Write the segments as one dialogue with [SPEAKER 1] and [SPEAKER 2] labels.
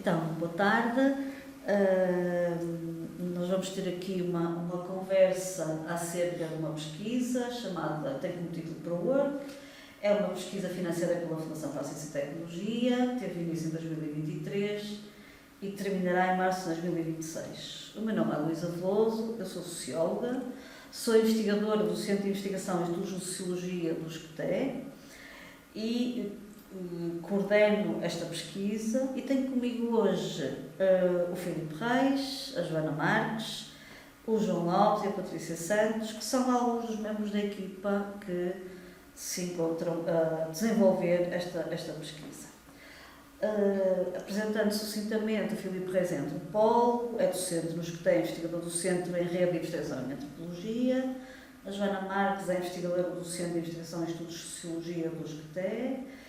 [SPEAKER 1] Então, boa tarde. Nós vamos ter aqui uma conversa acerca de uma pesquisa chamada, tem como título ProWork. É uma pesquisa financiada pela Fundação para a Ciência e Tecnologia, teve início em 2023 e terminará em março de 2026. O meu nome é Luísa Veloso, eu sou socióloga, sou investigadora do Centro de Investigação e Estudos de Sociologia do SCTE e coordeno esta pesquisa e tenho comigo hoje o Filipe Reis, a Joana Marques, o João Lopes e a Patrícia Santos, que são alguns dos membros da equipa que se encontram a desenvolver esta pesquisa. Apresentando sucintamente, o Filipe Reis é antropólogo, é docente no SCTE, investigador do Centro em Rede de Investigação em Antropologia. A Joana Marques é investigadora do Centro de Investigação em Estudos de Sociologia do SCTE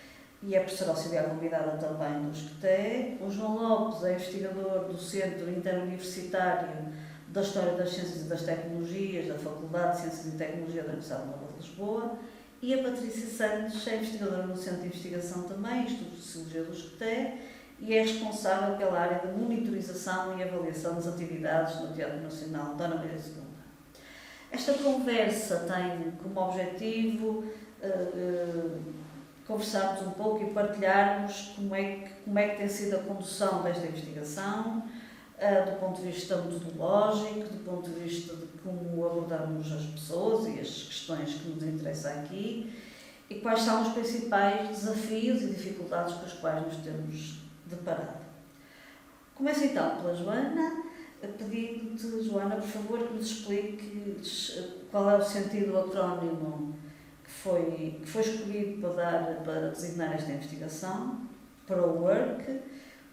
[SPEAKER 1] e é professora auxiliar convidada também do SCTE. O João Lopes é investigador do Centro Interuniversitário da História das Ciências e das Tecnologias da Faculdade de Ciências e Tecnologia da Universidade Nova de Lisboa. E a Patrícia Santos é investigadora no Centro de Investigação também, Estudos de Sociologia do SCTE, e é responsável pela área de monitorização e avaliação das atividades no Teatro Nacional Dona Maria II. Esta conversa tem como objetivo conversarmos um pouco e partilharmos como é que tem sido a condução desta investigação, do ponto de vista metodológico, do ponto de vista de como abordamos as pessoas e as questões que nos interessam aqui e quais são os principais desafios e dificuldades com os quais nos temos deparado. Começo então pela Joana, pedindo-te, Joana, por favor, que nos expliques qual é o sentido do acrónimo que foi escolhido para designar esta investigação, ProWork.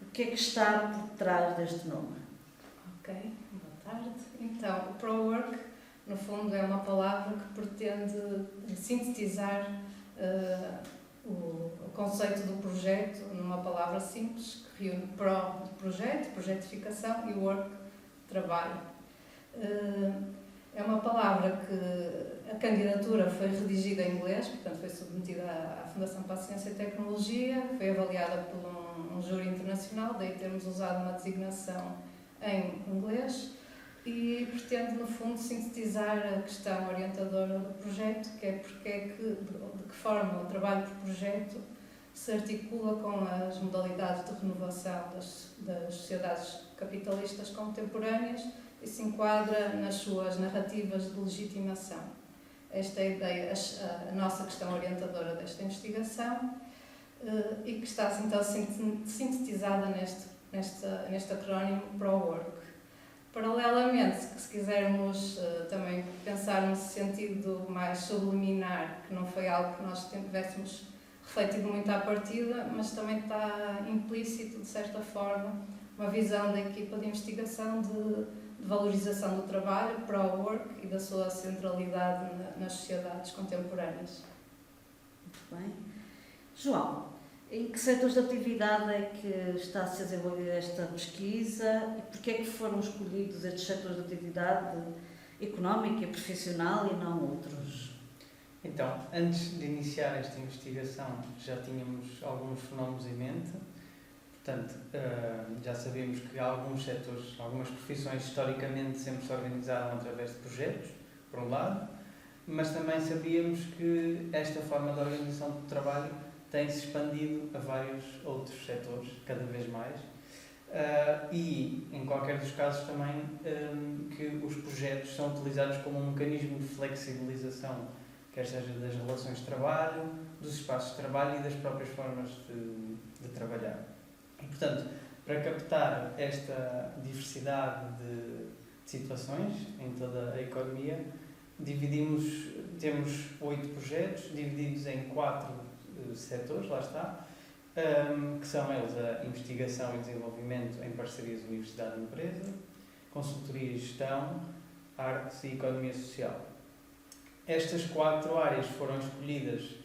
[SPEAKER 1] O que é que está por trás deste nome?
[SPEAKER 2] Ok, boa tarde. Então, o ProWork, no fundo, é uma palavra que pretende sintetizar o conceito do projeto numa palavra simples, que reúne pro de projeto, projetificação, e work, trabalho. É uma palavra que a candidatura foi redigida em inglês, portanto foi submetida à Fundação para a Ciência e Tecnologia, foi avaliada por um júri internacional, daí termos usado uma designação em inglês, e pretende, no fundo, sintetizar a questão orientadora do projeto, que é de que forma o trabalho por projeto se articula com as modalidades de renovação das sociedades capitalistas contemporâneas e se enquadra nas suas narrativas de legitimação. Esta é a ideia, a nossa questão orientadora desta investigação, e que está então sintetizada neste acrónimo ProWork. Paralelamente, se quisermos também pensar num sentido mais subliminar, que não foi algo que nós tivéssemos refletido muito à partida, mas também está implícito, de certa forma, uma visão da equipa de investigação de valorização do trabalho, ProWork, e da sua centralidade nas sociedades contemporâneas.
[SPEAKER 1] Muito bem. João, em que setores de atividade é que está a ser desenvolvida esta pesquisa e porquê é que foram escolhidos estes setores de atividade económica e profissional e não outros?
[SPEAKER 3] Então, antes de iniciar esta investigação, já tínhamos alguns fenómenos em mente. Portanto, já sabíamos que alguns setores, algumas profissões, historicamente sempre se organizaram através de projetos, por um lado, mas também sabíamos que esta forma de organização do trabalho tem-se expandido a vários outros setores, cada vez mais, e, em qualquer dos casos, também que os projetos são utilizados como um mecanismo de flexibilização, quer seja das relações de trabalho, dos espaços de trabalho e das próprias formas de trabalhar. E, portanto, para captar esta diversidade de situações em toda a economia, temos 8 projetos, divididos em 4 setores, lá está, que são eles a investigação e desenvolvimento em parcerias universidade e empresa, consultoria e gestão, artes e economia social. Estas 4 áreas foram escolhidas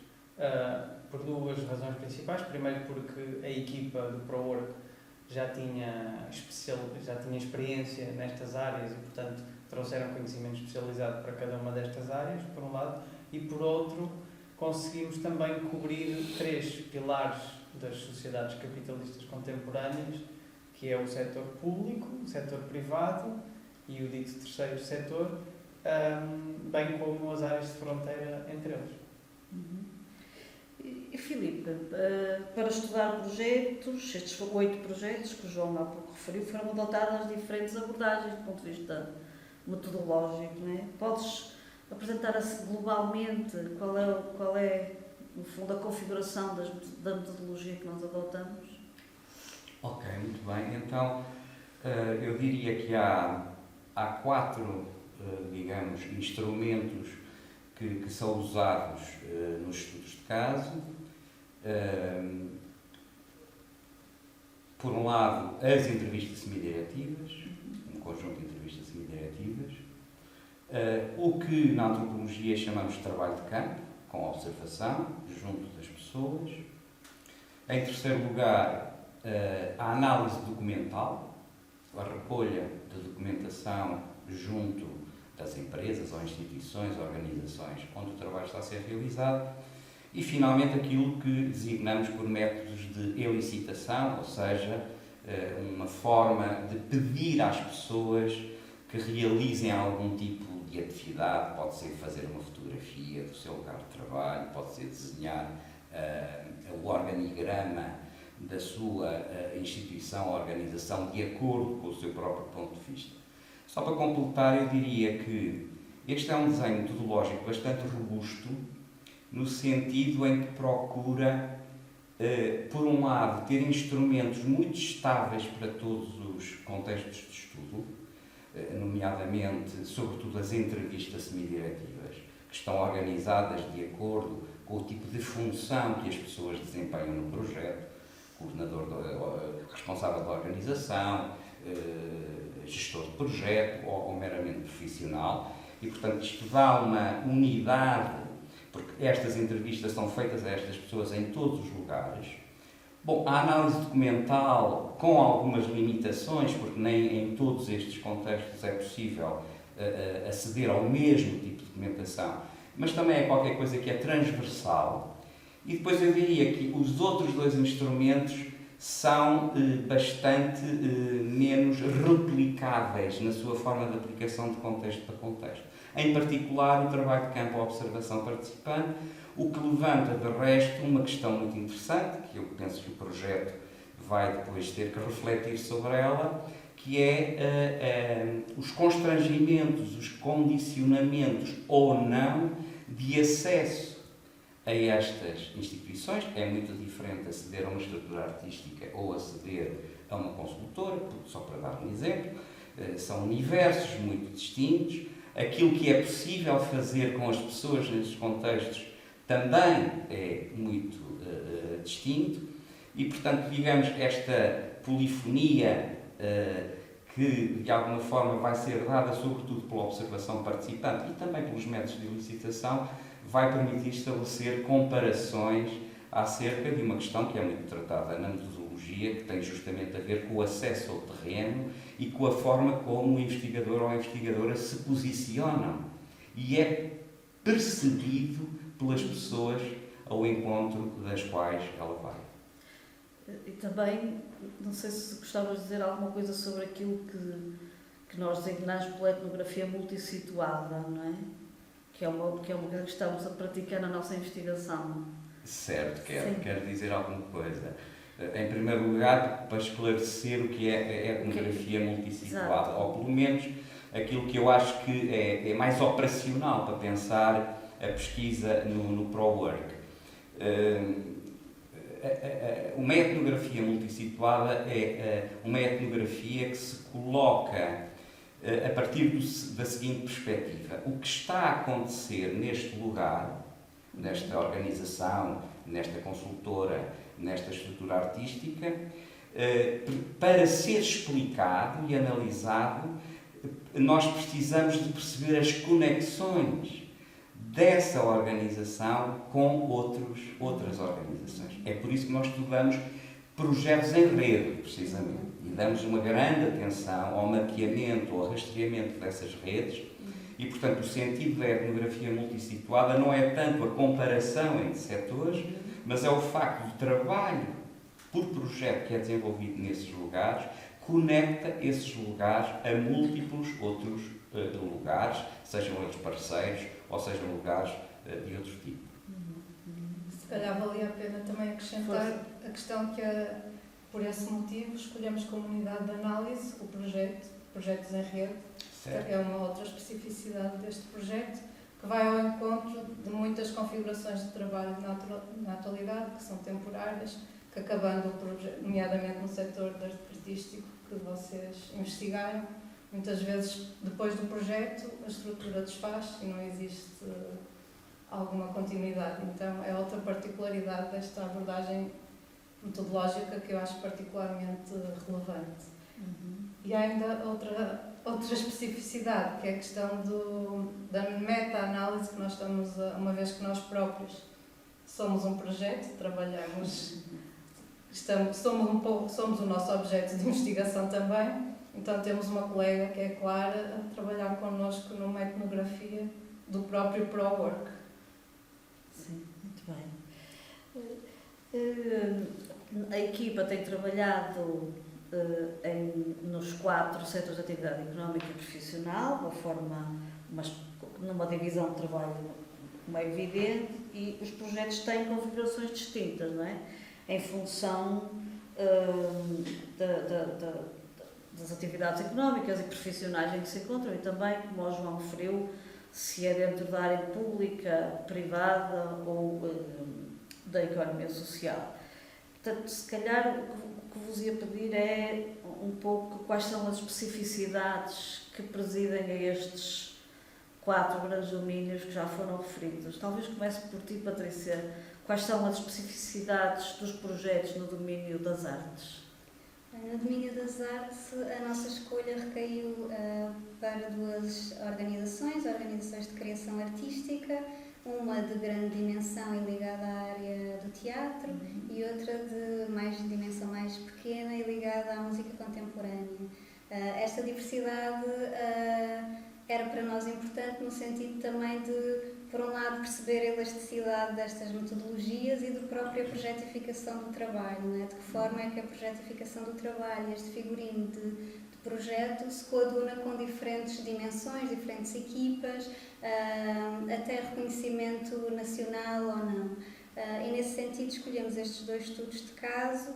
[SPEAKER 3] por 2 razões principais. Primeiro, porque a equipa do ProWork já tinha experiência nestas áreas e, portanto, trouxeram conhecimento especializado para cada uma destas áreas, por um lado, e por outro, conseguimos também cobrir 3 pilares das sociedades capitalistas contemporâneas que é o setor público, o setor privado e o dito terceiro setor, bem como as áreas de fronteira entre eles.
[SPEAKER 1] E Filipe, para estudar projetos, estes 8 projetos que o João há pouco referiu, foram adotadas diferentes abordagens do ponto de vista metodológico, não é? Podes apresentar-se globalmente qual é, no fundo, a configuração da metodologia que nós adotamos?
[SPEAKER 4] Ok, muito bem. Então, eu diria que há 4, digamos, instrumentos que são usados nos estudos de caso. Por um lado, as entrevistas semidiretivas, um conjunto de entrevistas semidiretivas, o que na antropologia chamamos de trabalho de campo, com observação, junto das pessoas. Em terceiro lugar, a análise documental, a recolha de documentação junto das empresas ou instituições, organizações onde o trabalho está a ser realizado. E, finalmente, aquilo que designamos por métodos de elicitação, ou seja, uma forma de pedir às pessoas que realizem algum tipo de atividade. Pode ser fazer uma fotografia do seu lugar de trabalho, pode ser desenhar o organigrama da sua instituição ou organização de acordo com o seu próprio ponto de vista. Só para completar, eu diria que este é um desenho metodológico bastante robusto, no sentido em que procura, por um lado, ter instrumentos muito estáveis para todos os contextos de estudo, nomeadamente, sobretudo, as entrevistas semidiretivas, que estão organizadas de acordo com o tipo de função que as pessoas desempenham no projeto, coordenador, responsável da organização, gestor de projeto ou meramente profissional, e, portanto, isto dá uma unidade, porque estas entrevistas são feitas a estas pessoas em todos os lugares. Bom, a análise documental, com algumas limitações, porque nem em todos estes contextos é possível aceder ao mesmo tipo de documentação, mas também é qualquer coisa que é transversal. E depois eu diria que os outros 2 instrumentos são bastante menos replicáveis na sua forma de aplicação de contexto para contexto. Em particular, o trabalho de campo, a observação participante, o que levanta, de resto, uma questão muito interessante, que eu penso que o projeto vai depois ter que refletir sobre ela, que é os constrangimentos, os condicionamentos ou não de acesso a estas instituições. É muito diferente aceder a uma estrutura artística ou aceder a uma consultora, só para dar um exemplo. São universos muito distintos. Aquilo que é possível fazer com as pessoas nesses contextos também é muito distinto e, portanto, digamos, esta polifonia que, de alguma forma, vai ser dada sobretudo pela observação participante e também pelos métodos de elicitação, vai permitir estabelecer comparações acerca de uma questão que é muito tratada na metodologia, que tem justamente a ver com o acesso ao terreno e com a forma como o investigador ou a investigadora se posicionam e é percebido pelas pessoas ao encontro das quais ela vai.
[SPEAKER 1] E também, não sei se gostavas de dizer alguma coisa sobre aquilo que nós designamos pela etnografia multissituada, não é? Que é uma coisa que estamos a praticar na nossa investigação.
[SPEAKER 4] Certo, quero dizer alguma coisa. Em primeiro lugar, para esclarecer o que é a etnografia multissituada, ou pelo menos aquilo que eu acho que é mais operacional para pensar a pesquisa no ProWork. Uma etnografia multissituada é uma etnografia que se coloca a partir da seguinte perspectiva. O que está a acontecer neste lugar, nesta organização, nesta consultora, nesta estrutura artística, para ser explicado e analisado, nós precisamos de perceber as conexões dessa organização com outras organizações. É por isso que nós estudamos projetos em rede, precisamente, e damos uma grande atenção ao mapeamento, ao rastreamento dessas redes, e, portanto, o sentido da etnografia multissituada não é tanto a comparação entre setores, mas é o facto do trabalho por projeto que é desenvolvido nesses lugares conecta esses lugares a múltiplos outros lugares, sejam eles parceiros ou sejam lugares de outro tipo.
[SPEAKER 2] Se calhar valia a pena também acrescentar a questão que, por esse motivo, escolhemos como unidade de análise o Projetos em Rede.
[SPEAKER 4] Certo.
[SPEAKER 2] É uma outra especificidade deste projeto, que vai ao encontro de muitas configurações de trabalho na atualidade, que são temporárias, que acabando, nomeadamente no setor artístico que vocês investigaram, muitas vezes, depois do projeto, a estrutura desfaz e não existe alguma continuidade. Então, é outra particularidade desta abordagem metodológica que eu acho particularmente relevante. E há ainda outra especificidade, que é a questão da meta-análise que nós estamos uma vez que nós próprios somos um projeto, trabalhamos, somos o nosso objeto de investigação também, então temos uma colega que é a Clara a trabalhar connosco numa etnografia do próprio ProWork.
[SPEAKER 1] Sim, muito bem. A equipa tem trabalhado nos 4 setores de atividade económica e profissional, numa divisão de trabalho como é evidente, e os projetos têm configurações distintas, não é? Em função das atividades económicas e profissionais em que se encontram e também, como o João referiu, se é dentro da área pública, privada ou da economia social. Portanto, se calhar o que vos ia pedir é um pouco quais são as especificidades que presidem a estes 4 grandes domínios que já foram referidos. Talvez comece por ti, Patrícia. Quais são as especificidades dos projetos no domínio das artes?
[SPEAKER 5] No domínio das artes, a nossa escolha recaiu para 2 organizações de criação artística, uma de grande dimensão e ligada à área do teatro e outra de dimensão mais pequena e ligada à música contemporânea. Esta diversidade era para nós importante no sentido também de, por um lado, perceber a elasticidade destas metodologias e da própria projetificação do trabalho, não é? De que forma é que a projetificação do trabalho, este figurino de projeto, se coaduna com diferentes dimensões, diferentes equipas, até reconhecimento nacional ou não. E nesse sentido escolhemos estes 2 estudos de caso,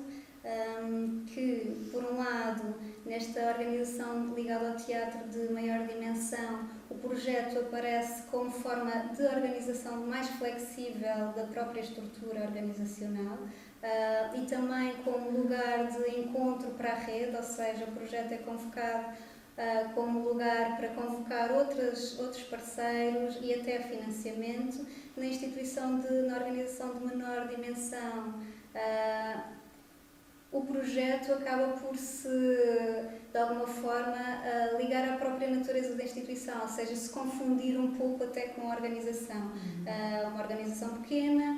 [SPEAKER 5] que, por um lado, nesta organização ligada ao teatro de maior dimensão, o projeto aparece como forma de organização mais flexível da própria estrutura organizacional e também como lugar de encontro para a rede, ou seja, o projeto é convocado como lugar para convocar outros parceiros e até financiamento na organização de menor dimensão. O projeto acaba por se, de alguma forma, ligar à própria natureza da instituição, ou seja, se confundir um pouco até com a organização. Uma organização pequena,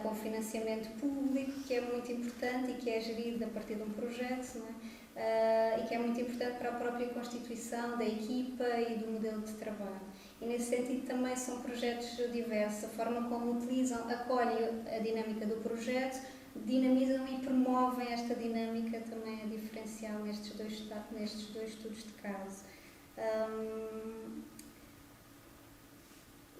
[SPEAKER 5] com financiamento público, que é muito importante e que é gerido a partir de um projeto, não é? E que é muito importante para a própria constituição da equipa e do modelo de trabalho. E nesse sentido também são projetos diversos, a forma como acolhem a dinâmica do projeto, dinamizam e promovem esta dinâmica também é diferencial nestes dois estudos de caso.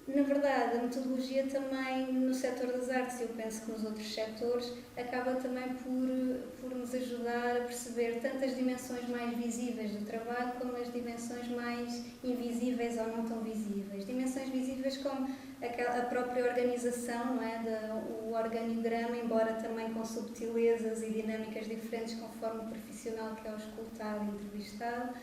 [SPEAKER 5] Na verdade, a metodologia também no setor das artes, eu penso que nos outros setores, acaba também por nos ajudar a perceber tanto as dimensões mais visíveis do trabalho como as dimensões mais invisíveis ou não tão visíveis. Dimensões visíveis como a própria organização, não é? O organigrama, embora também com subtilezas e dinâmicas diferentes conforme o profissional que é o escutado e entrevistado,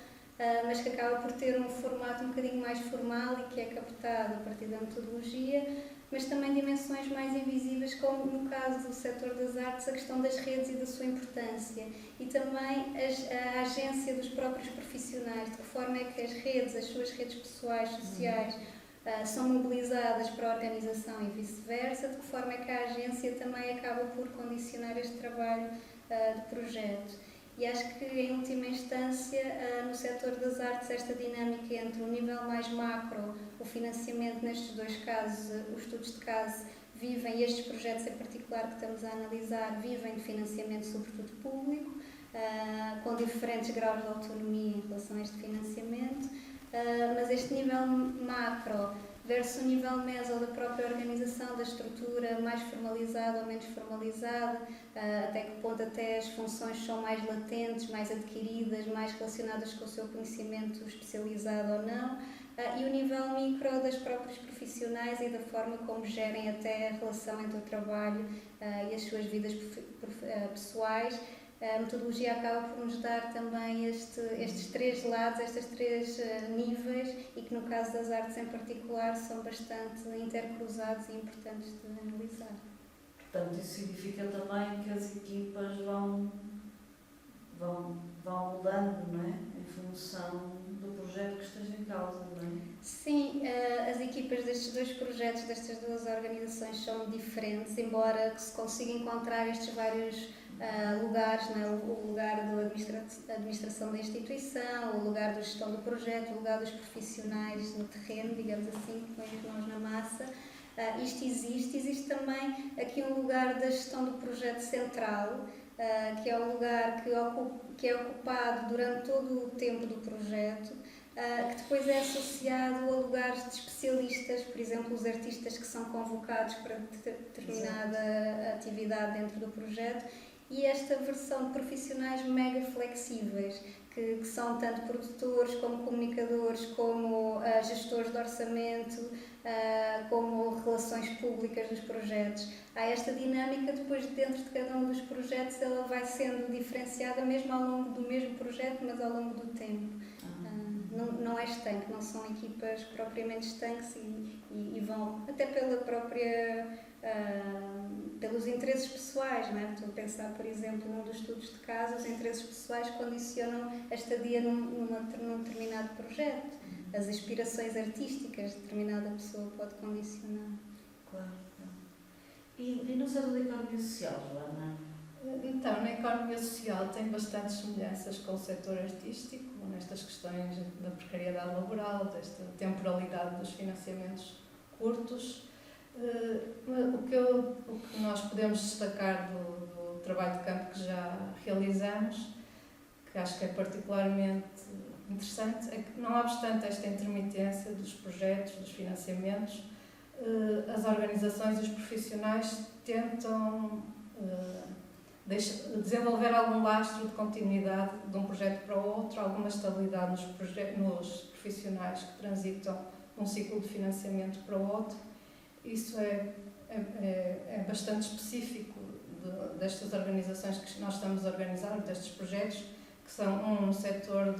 [SPEAKER 5] mas que acaba por ter um formato um bocadinho mais formal e que é captado a partir da metodologia, mas também dimensões mais invisíveis, como no caso do setor das artes, a questão das redes e da sua importância, e também a agência dos próprios profissionais, de que forma é que as redes, as suas redes pessoais, sociais, são mobilizadas para a organização e vice-versa, de que forma é que a agência também acaba por condicionar este trabalho de projeto. E acho que, em última instância, no setor das artes, esta dinâmica entre o nível mais macro, o financiamento nestes 2 casos, os estudos de caso, vivem, e estes projetos em particular que estamos a analisar, vivem de financiamento sobretudo público, com diferentes graus de autonomia em relação a este financiamento, mas este nível macro versus o nível meso da própria organização, da estrutura mais formalizada ou menos formalizada, até que ponto até as funções são mais latentes, mais adquiridas, mais relacionadas com o seu conhecimento especializado ou não, e o nível micro das próprios profissionais e da forma como gerem até a relação entre o trabalho e as suas vidas pessoais. A metodologia acaba por nos dar também estes três lados, estes três níveis, e que no caso das artes em particular são bastante intercruzados e importantes de analisar.
[SPEAKER 1] Portanto, isso significa também que as equipas vão mudando, não é? Em função do projeto que esteja em causa, não é?
[SPEAKER 5] Sim, as equipas destes dois projetos, destas duas organizações, são diferentes, embora que se consiga encontrar estes vários lugares, não é? O lugar da administração da instituição, o lugar da gestão do projeto, o lugar dos profissionais no terreno, digamos assim, que põem as mãos na massa. Isto existe também aqui um lugar da gestão do projeto central, que é um lugar que é ocupado durante todo o tempo do projeto, que depois é associado a lugares de especialistas, por exemplo, os artistas que são convocados para determinada atividade dentro do projeto, e esta versão de profissionais mega flexíveis, que são tanto produtores como comunicadores, como gestores de orçamento, como relações públicas dos projetos. Há esta dinâmica depois dentro de cada um dos projetos, ela vai sendo diferenciada mesmo ao longo do mesmo projeto, mas ao longo do tempo. Não é estanque, não são equipas propriamente estanques e vão até pela própria pelos interesses pessoais, não é? Estou a pensar, por exemplo, num dos estudos de caso, os interesses pessoais condicionam a estadia num determinado projeto. As aspirações artísticas de determinada pessoa pode condicionar.
[SPEAKER 1] Claro. E no setor da economia social, Joana?
[SPEAKER 2] Então, na economia social tem bastantes semelhanças com o setor artístico, nestas questões da precariedade laboral, desta temporalidade dos financiamentos curtos. O que nós podemos destacar do trabalho de campo que já realizamos, que acho que é particularmente interessante, é que, não obstante esta intermitência dos projetos, dos financiamentos, as organizações e os profissionais tentam desenvolver algum lastro de continuidade de um projeto para o outro, alguma estabilidade nos profissionais que transitam de um ciclo de financiamento para o outro. Isso é bastante específico destas organizações que nós estamos a organizar, destes projetos, que são no setor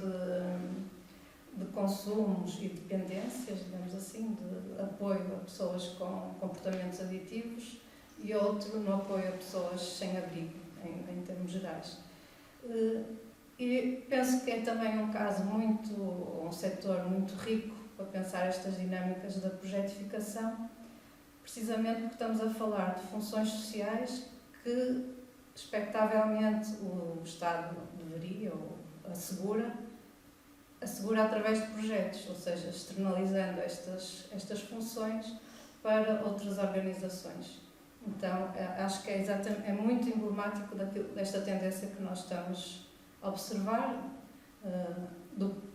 [SPEAKER 2] de consumos e dependências, digamos assim, de apoio a pessoas com comportamentos aditivos, e outro no apoio a pessoas sem abrigo, em termos gerais. E penso que é também um setor muito rico para pensar estas dinâmicas da projetificação, precisamente porque estamos a falar de funções sociais que, expectavelmente, o Estado deveria ou assegura através de projetos, ou seja, externalizando estas funções para outras organizações. Então, acho que é muito emblemático desta tendência que nós estamos a observar,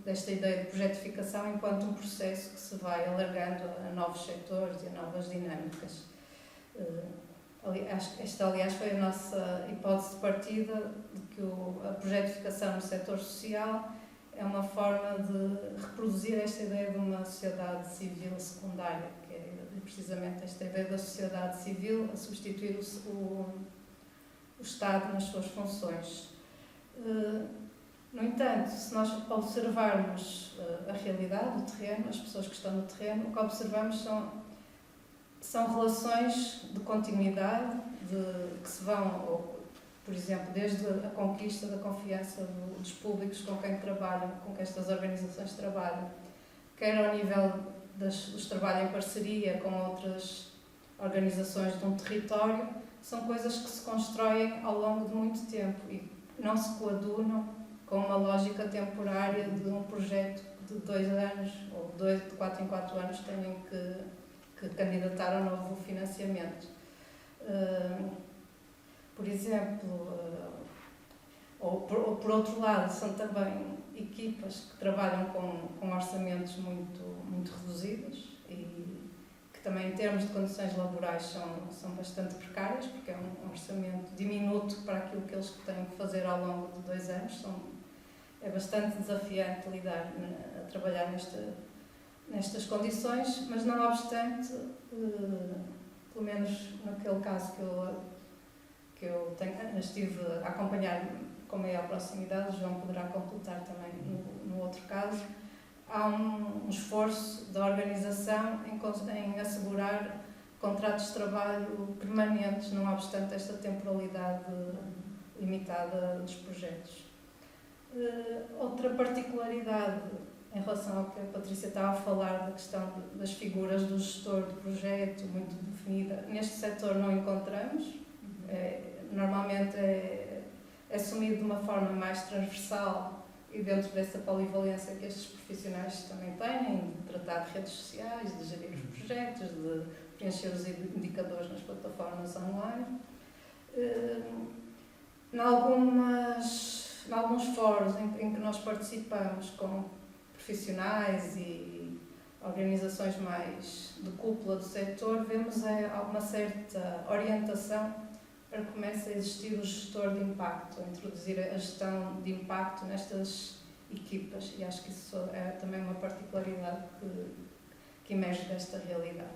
[SPEAKER 2] desta ideia de projetificação enquanto um processo que se vai alargando a novos setores e a novas dinâmicas. Esta, aliás, foi a nossa hipótese de partida, de que a projetificação no setor social é uma forma de reproduzir esta ideia de uma sociedade civil secundária, que é precisamente esta ideia da sociedade civil a substituir o Estado nas suas funções. No entanto, se nós observarmos a realidade, o terreno, as pessoas que estão no terreno, o que observamos são relações de continuidade, que se vão, por exemplo, desde a conquista da confiança dos públicos com quem trabalham, com que estas organizações trabalham, quer ao nível dos trabalhos em parceria com outras organizações de um território, são coisas que se constroem ao longo de muito tempo e não se coadunam com uma lógica temporária de um projeto de 2 anos ou de 4 em 4 anos tenham que candidatar a novo financiamento. Por exemplo, Ou por outro lado, são também equipas que trabalham com orçamentos muito reduzidos e que também, em termos de condições laborais, são bastante precárias, porque é um orçamento diminuto para aquilo que eles têm que fazer ao longo de 2 anos. É bastante desafiante lidar a trabalhar nestas condições, mas não obstante, pelo menos naquele caso que eu estive a acompanhar com maior proximidade, o João poderá completar também no outro caso, há um esforço da organização em assegurar contratos de trabalho permanentes, não obstante esta temporalidade limitada dos projetos. Outra particularidade em relação ao que a Patrícia estava a falar, da questão das figuras do gestor de projeto muito definida, neste setor não encontramos. Normalmente é assumido de uma forma mais transversal e dentro dessa polivalência que estes profissionais também têm, de tratar de redes sociais, de gerir os projetos, de preencher os indicadores nas plataformas online. Em alguns fóruns em que nós participamos com profissionais e organizações mais de cúpula do setor, vemos alguma certa orientação para que comece a existir o gestor de impacto, a introduzir a gestão de impacto nestas equipas, e acho que isso é também uma particularidade que emerge desta realidade.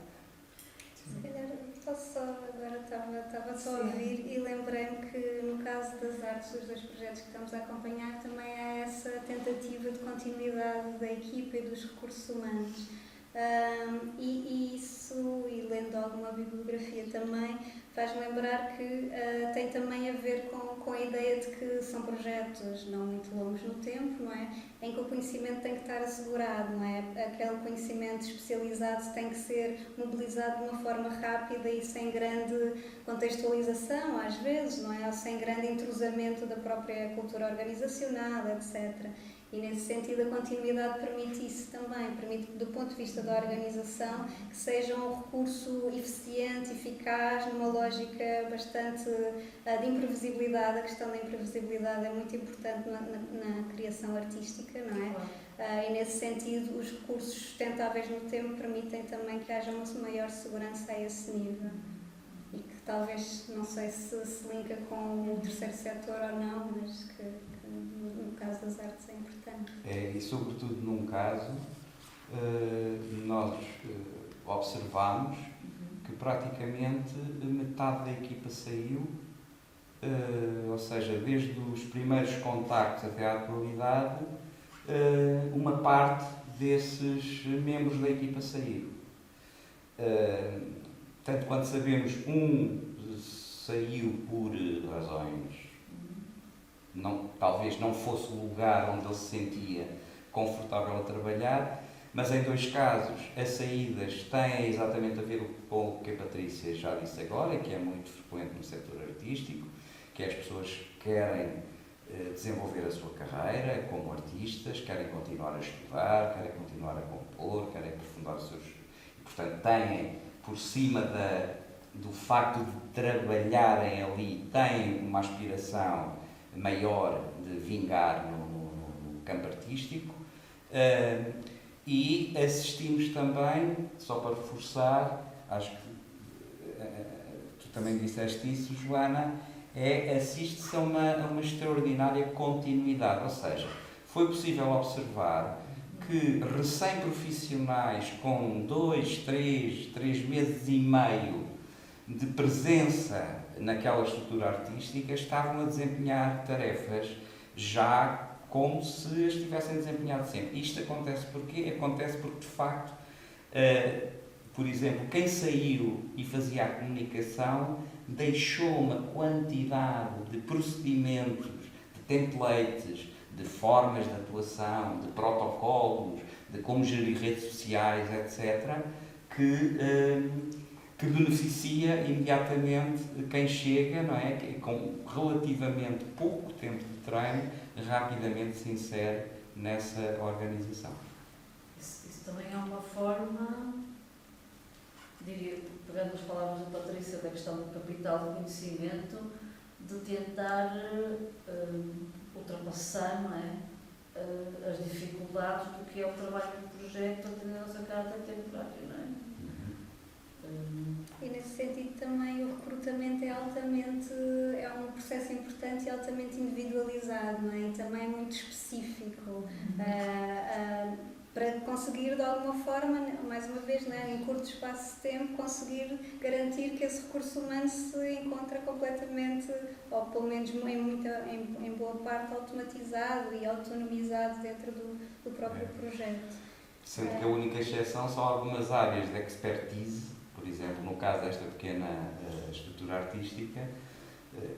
[SPEAKER 5] Se calhar, agora estava só a ouvir e lembrei-me que no caso das artes, dos 2 projetos que estamos a acompanhar, também há essa tentativa de continuidade da equipa e dos recursos humanos. E isso, e lendo alguma bibliografia também, faz-me lembrar que tem também a ver com a ideia de que são projetos não muito longos no tempo, não é? Em que o conhecimento tem que estar assegurado, não é? Aquele conhecimento especializado tem que ser mobilizado de uma forma rápida e sem grande contextualização, às vezes, não é? Ou sem grande entrosamento da própria cultura organizacional, etc. E nesse sentido a continuidade permite isso também, permite do ponto de vista da organização que seja um recurso eficiente, eficaz, numa lógica bastante de imprevisibilidade. A questão da imprevisibilidade é muito importante na criação artística, não é? E nesse sentido os recursos sustentáveis no tempo permitem também que haja uma maior segurança a esse nível. E que talvez, não sei se linka com o terceiro setor ou não, mas que no caso das artes é importante.
[SPEAKER 4] E sobretudo num caso, nós observamos que praticamente metade da equipa saiu, ou seja, desde os primeiros contactos até à atualidade, uma parte desses membros da equipa saíram. Tanto quanto sabemos, um saiu por razões, talvez não fosse o lugar onde ele se sentia confortável a trabalhar, mas em 2 casos as saídas têm exatamente a ver com o que a Patrícia já disse agora, que é muito frequente no setor artístico, que as pessoas querem desenvolver a sua carreira como artistas, querem continuar a estudar, querem continuar a compor, querem aprofundar os seus... E, portanto, têm, por cima do facto de trabalharem ali, têm uma aspiração maior de vingar no campo artístico, e assistimos também, só para reforçar, acho que tu também disseste isso, Joana, assiste-se a uma extraordinária continuidade, ou seja, foi possível observar que recém-profissionais com 2, 3 meses e meio de presença naquela estrutura artística estavam a desempenhar tarefas já como se as tivessem desempenhado sempre. Isto acontece porquê? Acontece porque, de facto, por exemplo, quem saiu e fazia a comunicação deixou uma quantidade de procedimentos, de templates, de formas de atuação, de protocolos, de como gerir redes sociais, etc., que beneficia imediatamente quem chega, não é? Que com relativamente pouco tempo de treino, rapidamente se insere nessa organização.
[SPEAKER 1] Isso também é uma forma, diria, pegando as palavras da Patrícia, da questão do capital de conhecimento, de tentar ultrapassar, não é? As dificuldades do que é o trabalho do projeto para ter a nossa carta temporária, não é?
[SPEAKER 5] E nesse sentido também o recrutamento é um processo importante e altamente individualizado, não é? E também muito específico, para conseguir de alguma forma, mais uma vez, né, em curto espaço de tempo, conseguir garantir que esse recurso humano se encontra completamente, ou pelo menos em boa parte, automatizado e autonomizado dentro do próprio projeto.
[SPEAKER 4] Sendo que a única exceção são algumas áreas de expertise, por exemplo, no caso desta pequena estrutura artística,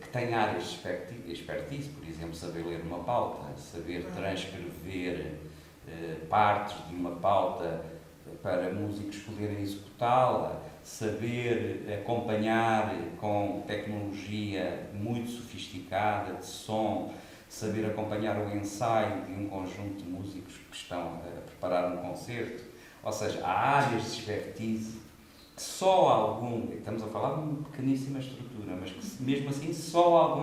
[SPEAKER 4] que tem áreas de expertise, por exemplo, saber ler uma pauta, saber transcrever partes de uma pauta para músicos poderem executá-la, saber acompanhar com tecnologia muito sofisticada de som, saber acompanhar o ensaio de um conjunto de músicos que estão a preparar um concerto. Ou seja, há áreas de expertise que só algum, estamos a falar de uma pequeníssima estrutura, mas que mesmo assim só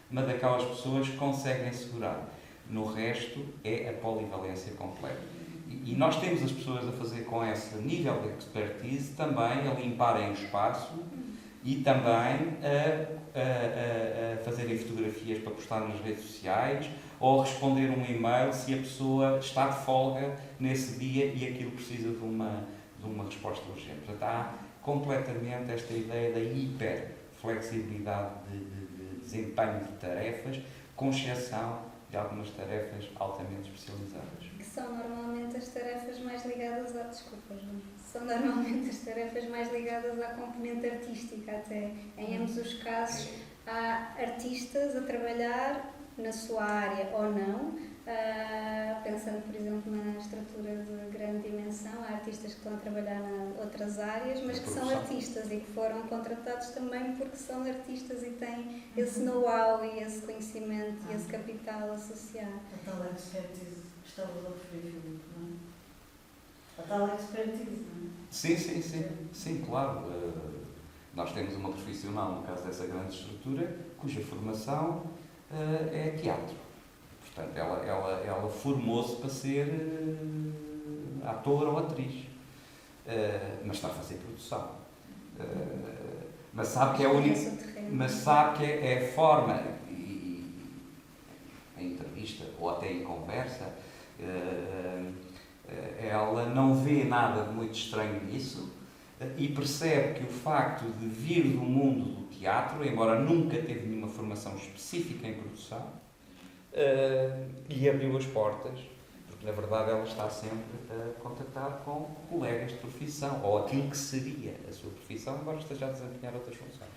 [SPEAKER 4] uma daquelas pessoas conseguem assegurar. No resto é a polivalência completa. E nós temos as pessoas a fazer com esse nível de expertise também a limparem o espaço e também a fazerem fotografias para postar nas redes sociais ou a responder um e-mail se a pessoa está de folga nesse dia e aquilo precisa de uma resposta urgente. Portanto, há completamente esta ideia da hiper-flexibilidade de desempenho de tarefas, com exceção de algumas tarefas altamente especializadas.
[SPEAKER 5] Que são normalmente as tarefas mais ligadas à... Desculpa, João. São normalmente as tarefas mais ligadas à componente artística, até. Em ambos os casos, há artistas a trabalhar na sua área ou não. Pensando, por exemplo, na estrutura de grande dimensão, há artistas que estão a trabalhar em outras áreas, mas que são artistas e que foram contratados também porque são artistas e têm esse know-how e esse conhecimento e esse capital associado.
[SPEAKER 1] A tal expertise que estava a referir, Filipe, não é? A tal expertise, não é?
[SPEAKER 4] Sim, claro. Nós temos uma profissional, no caso dessa grande estrutura, cuja formação é teatro. Portanto, ela formou-se para ser ator ou atriz, mas está a fazer produção. Mas sabe que é a forma, e em entrevista ou até em conversa, ela não vê nada de muito estranho nisso e percebe que o facto de vir do mundo do teatro, embora nunca teve nenhuma formação específica em produção, lhe abriu as portas, porque na verdade ela está sempre a contactar com colegas de profissão, ou aquilo que seria a sua profissão, embora esteja a desempenhar outras funções.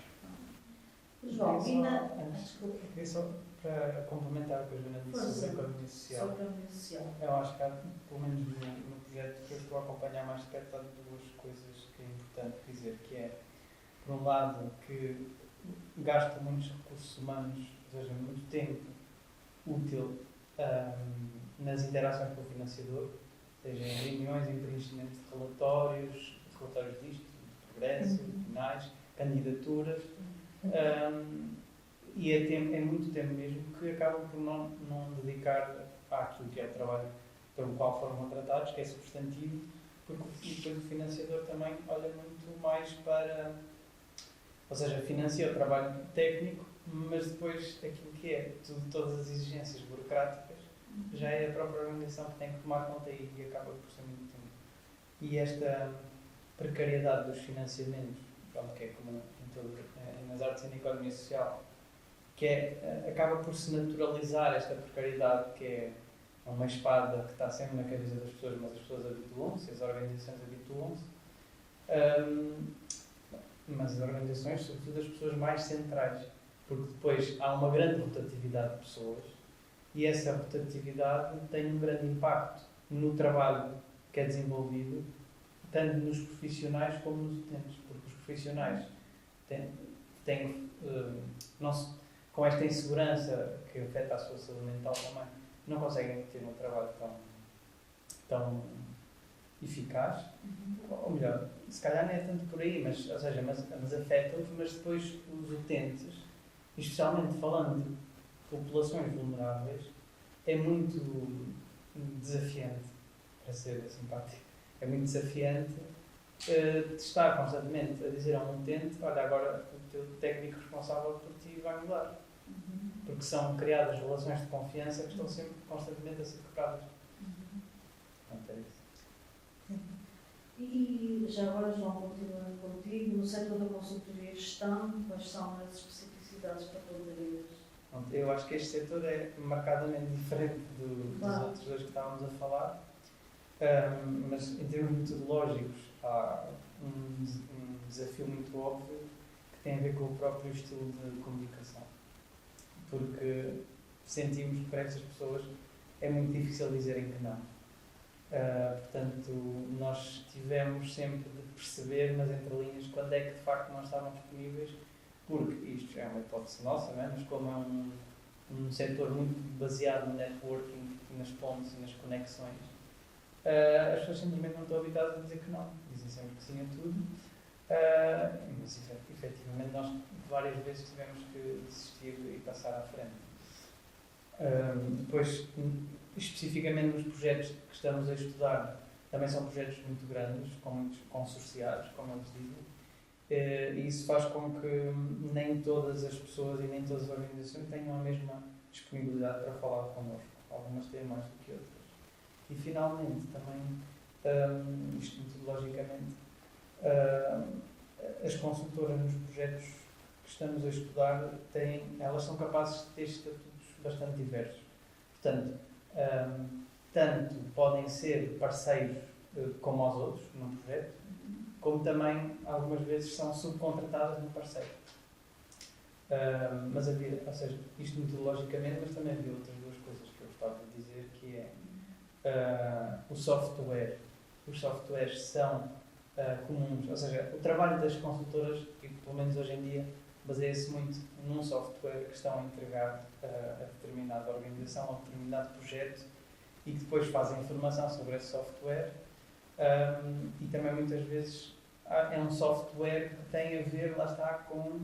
[SPEAKER 1] João,
[SPEAKER 3] Queria só para complementar o que a Joana disse sobre a economia social.
[SPEAKER 1] Sobre a economia social.
[SPEAKER 3] Eu acho que há, pelo menos no projeto que eu estou a acompanhar mais de perto, há duas coisas que é importante dizer, que é, por um lado, que gasta muitos recursos humanos, ou seja, muito tempo útil nas interações com o financiador, seja em reuniões, em preenchimento de relatórios disto, de progresso, de finais, candidaturas, e é muito tempo mesmo que acabam por não dedicar àquilo que é o trabalho pelo qual foram contratados, que é substantivo, porque depois o financiador também olha muito mais para, ou seja, financia o trabalho técnico, mas depois aquilo que é todas as exigências burocráticas já é a própria organização que tem que tomar conta e acaba por ser muito tempo. E esta precariedade dos financiamentos, pronto, que é comum nas artes e na economia social, que acaba por se naturalizar esta precariedade, que é uma espada que está sempre na cabeça das pessoas, mas as pessoas habituam-se, as organizações habituam-se. Mas as organizações, sobretudo as pessoas mais centrais, porque depois há uma grande rotatividade de pessoas e essa rotatividade tem um grande impacto no trabalho que é desenvolvido, tanto nos profissionais como nos utentes, porque os profissionais têm com esta insegurança que afeta a sua saúde mental também, não conseguem ter um trabalho tão eficaz, ou melhor, se calhar não é tanto por aí, mas afeta-os, mas depois os utentes especialmente falando de populações vulneráveis, é muito desafiante, para ser simpático, é muito desafiante de estar constantemente a dizer a um utente: olha, agora o teu técnico responsável por ti vai mudar. Porque são criadas relações de confiança que estão sempre constantemente a ser quebradas. Portanto, é isso.
[SPEAKER 1] E já agora, João, continuando contigo, no setor da consultoria e gestão, quais são as especificidades para poderes?
[SPEAKER 3] Eu acho que este setor é marcadamente diferente dos outros dois que estávamos a falar, mas em termos metodológicos há um desafio muito óbvio que tem a ver com o próprio estilo de comunicação. Porque sentimos que para estas pessoas é muito difícil dizerem que não. Portanto, nós tivemos sempre de perceber nas entrelinhas quando é que de facto não estavam disponíveis, porque isto é uma hipótese nossa, não é? Mas como é um setor muito baseado no networking, nas pontes e nas conexões, as pessoas simplesmente não estão habituadas a dizer que não, dizem sempre que sim a tudo, mas efetivamente nós várias vezes tivemos que desistir e passar à frente. Depois, especificamente nos projetos que estamos a estudar, também são projetos muito grandes, com muitos consorciados, como eles dizem, e isso faz com que nem todas as pessoas e nem todas as organizações tenham a mesma disponibilidade para falar connosco. Algumas têm mais do que outras. E finalmente, também, isto metodologicamente, as consultoras nos projetos que estamos a estudar, elas são capazes de ter estatutos bastante diversos. Portanto, tanto podem ser parceiros como aos outros num projeto, como também algumas vezes são subcontratadas no parceiro. Mas havia, ou seja, isto metodologicamente, mas também havia outras duas coisas que eu gostava de dizer, que é o software. Os softwares são comuns, ou seja, o trabalho das consultoras, e pelo menos hoje em dia, baseia-se muito num software que estão a entregar a determinada organização, a determinado projeto, e que depois fazem informação sobre esse software, e também muitas vezes é um software que tem a ver, lá está, com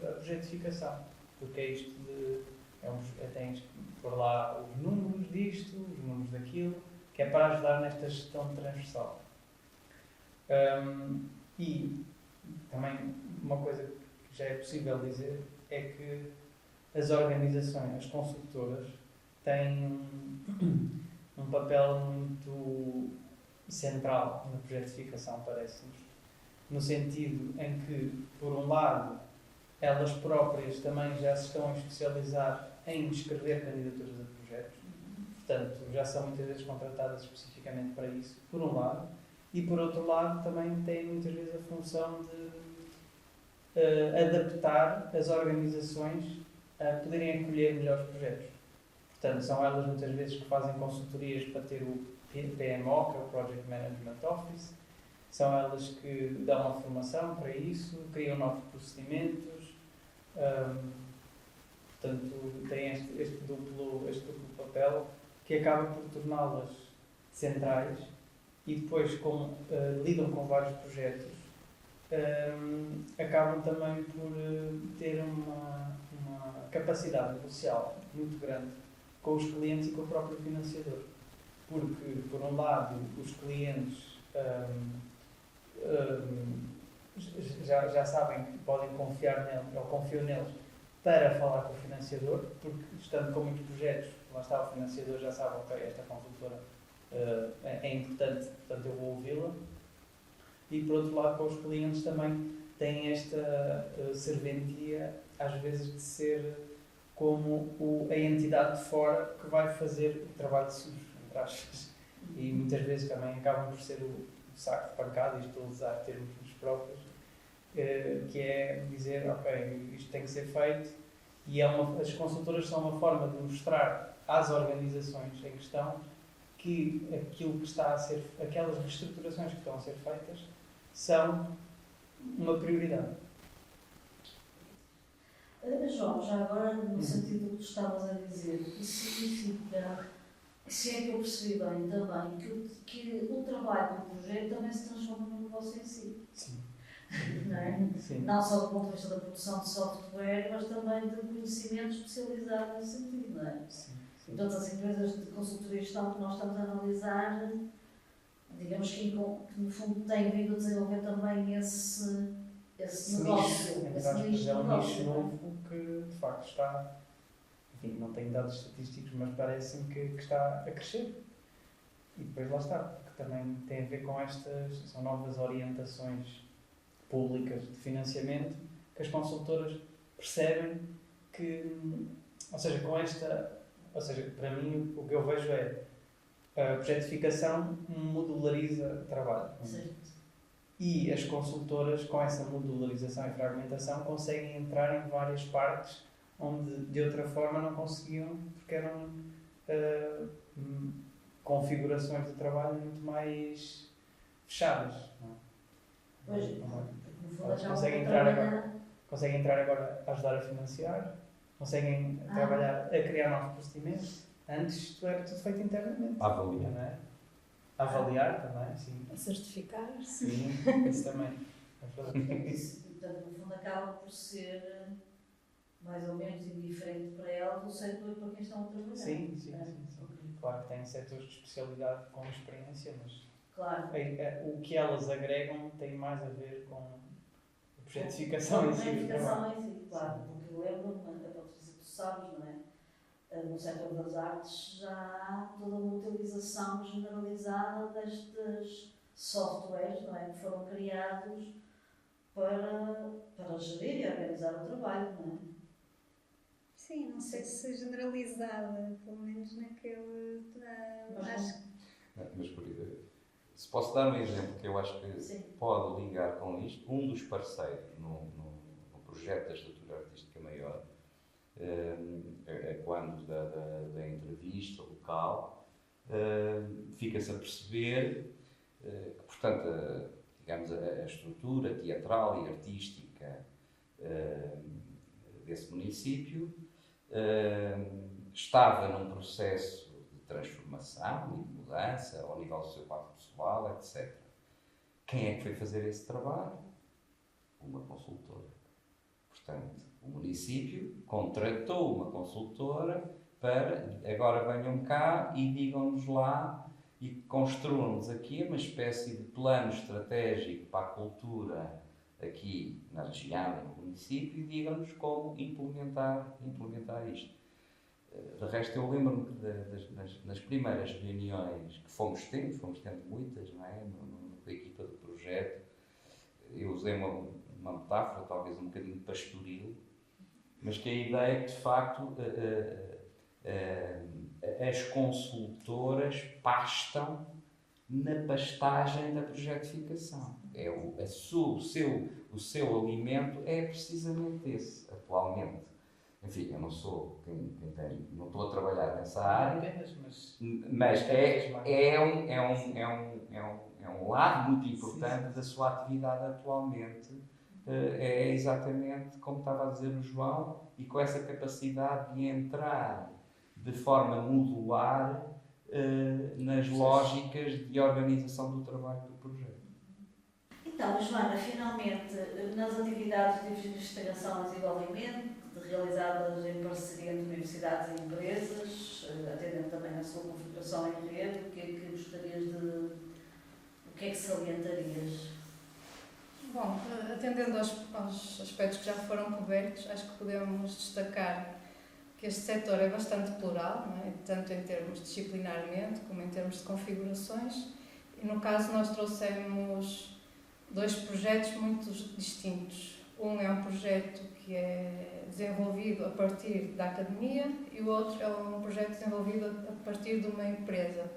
[SPEAKER 3] a projetificação, porque é isto de tens que pôr lá os números disto, os números daquilo, que é para ajudar nesta gestão transversal. E também uma coisa que já é possível dizer é que as organizações, as consultoras, têm um papel muito central na projetificação, parece-nos, no sentido em que, por um lado, elas próprias também já se estão a especializar em escrever candidaturas a projetos, portanto, já são muitas vezes contratadas especificamente para isso, por um lado, e por outro lado também têm muitas vezes a função de adaptar as organizações a poderem acolher melhores projetos. Portanto, são elas muitas vezes que fazem consultorias para ter o PMO, que é o Project Management Office, são elas que dão a formação para isso, criam novos procedimentos, portanto, têm este duplo papel que acaba por torná-las centrais e depois, como lidam com vários projetos, acabam também por ter uma capacidade negocial muito grande com os clientes e com o próprio financiador. Porque, por um lado, os clientes já sabem que podem confiar neles, ou confiam neles, para falar com o financiador, porque, estando com muitos projetos, lá está, o financiador já sabe, ok, esta consultora é importante, portanto eu vou ouvi-la. E, por outro lado, com os clientes também têm esta serventia, às vezes, de ser como a entidade de fora que vai fazer o trabalho sujo, entre aspas. E muitas vezes também acabam por ser o saco de pancada, e estou a usar termos próprios, que é dizer, ok, isto tem que ser feito, e as consultoras são uma forma de mostrar às organizações em questão que aquilo que está a ser, aquelas reestruturações que estão a ser feitas são uma prioridade.
[SPEAKER 1] João, já agora, no sentido do que estavas a dizer, isso significa, se é que eu percebi bem também, que o trabalho do projeto também se transforma no negócio em si.
[SPEAKER 3] Sim.
[SPEAKER 1] não é?
[SPEAKER 3] Sim.
[SPEAKER 1] Não só do ponto de vista da produção de software, mas também de conhecimento especializado nesse sentido, não é?
[SPEAKER 3] Sim.
[SPEAKER 1] Todas as empresas de consultoria e gestão que nós estamos a analisar, digamos que no fundo têm vindo a desenvolver também esse negócio,
[SPEAKER 3] Nicho,
[SPEAKER 1] esse nicho de
[SPEAKER 3] é um
[SPEAKER 1] negócio.
[SPEAKER 3] nicho
[SPEAKER 1] não é?
[SPEAKER 3] novo que de facto está, enfim, não tenho dados estatísticos, mas parece-me que está a crescer. E depois lá está, porque também tem a ver com são novas orientações públicas de financiamento que as consultoras percebem que, ou seja, para mim o que eu vejo é a projetificação modulariza o trabalho.
[SPEAKER 1] Certo.
[SPEAKER 3] E as consultoras, com essa modularização e fragmentação, conseguem entrar em várias partes onde de outra forma não conseguiam, porque eram configurações de trabalho muito mais fechadas. Não é?
[SPEAKER 1] Pois,
[SPEAKER 3] Não é?
[SPEAKER 1] no fundo,
[SPEAKER 3] Elas
[SPEAKER 1] acabam
[SPEAKER 3] conseguem
[SPEAKER 1] por
[SPEAKER 3] entrar
[SPEAKER 1] trabalhar.
[SPEAKER 3] Conseguem entrar agora a ajudar a financiar, conseguem trabalhar a criar novos procedimentos. Antes isto era tudo feito internamente.
[SPEAKER 4] A avaliar.
[SPEAKER 3] Não é? A avaliar também, sim.
[SPEAKER 2] A certificar-se.
[SPEAKER 3] Sim, isso também.
[SPEAKER 1] Portanto, no fundo, acaba por ser mais ou menos indiferente para elas o setor para quem estão a trabalhar.
[SPEAKER 3] Sim, sim,
[SPEAKER 1] É?
[SPEAKER 3] sim.
[SPEAKER 1] Ok.
[SPEAKER 3] Claro que têm setores de especialidade com experiência, mas
[SPEAKER 1] Claro.
[SPEAKER 3] o que elas agregam tem mais a ver com a projetificação em si.
[SPEAKER 1] Projetificação em si, claro. Porque eu lembro-me, a Patrícia, tu sabes, não é? No setor das artes já há toda uma utilização generalizada destes softwares, não é? Que foram criados para gerir e organizar o trabalho, não é?
[SPEAKER 5] Sim, não sei se generalizada, pelo menos naquele. Acho que
[SPEAKER 4] Mas, se posso dar um exemplo que eu acho que
[SPEAKER 1] Sim.
[SPEAKER 4] pode ligar com isto, um dos parceiros no projeto da estrutura artística maior, quando da entrevista local, fica-se a perceber que, portanto, digamos, a estrutura teatral e artística desse município estava num processo de transformação e de mudança ao nível do seu quadro pessoal, etc. Quem é que foi fazer esse trabalho? Uma consultora. Portanto, o município contratou uma consultora para, agora venham cá e digam-nos lá e construam-nos aqui uma espécie de plano estratégico para a cultura aqui na região, no município, e digam-nos como implementar isto. De resto, eu lembro-me que nas primeiras reuniões que fomos tendo muitas, não é? Com a equipa do projeto, eu usei uma metáfora, talvez um bocadinho pastoril, mas que a ideia é que, de facto, as consultoras pastam na pastagem da projetificação. O seu alimento é precisamente esse, atualmente. Enfim, eu não sou não estou a trabalhar nessa área, mas é um lado muito importante da sua atividade atualmente. É exatamente como estava a dizer o João, e com essa capacidade de entrar de forma modular nas lógicas de organização do trabalho do projeto.
[SPEAKER 1] Então, Joana, finalmente, nas atividades de investigação e desenvolvimento, realizadas em parceria entre universidades e empresas, atendendo também à sua configuração em rede, o que é que salientarias?
[SPEAKER 2] Bom, atendendo aos aspectos que já foram cobertos, acho que podemos destacar que este setor é bastante plural, não é? Tanto em termos disciplinarmente como em termos de configurações, e no caso nós trouxemos 2 projetos muito distintos. Um é um projeto que é desenvolvido a partir da academia e o outro é um projeto desenvolvido a partir de uma empresa,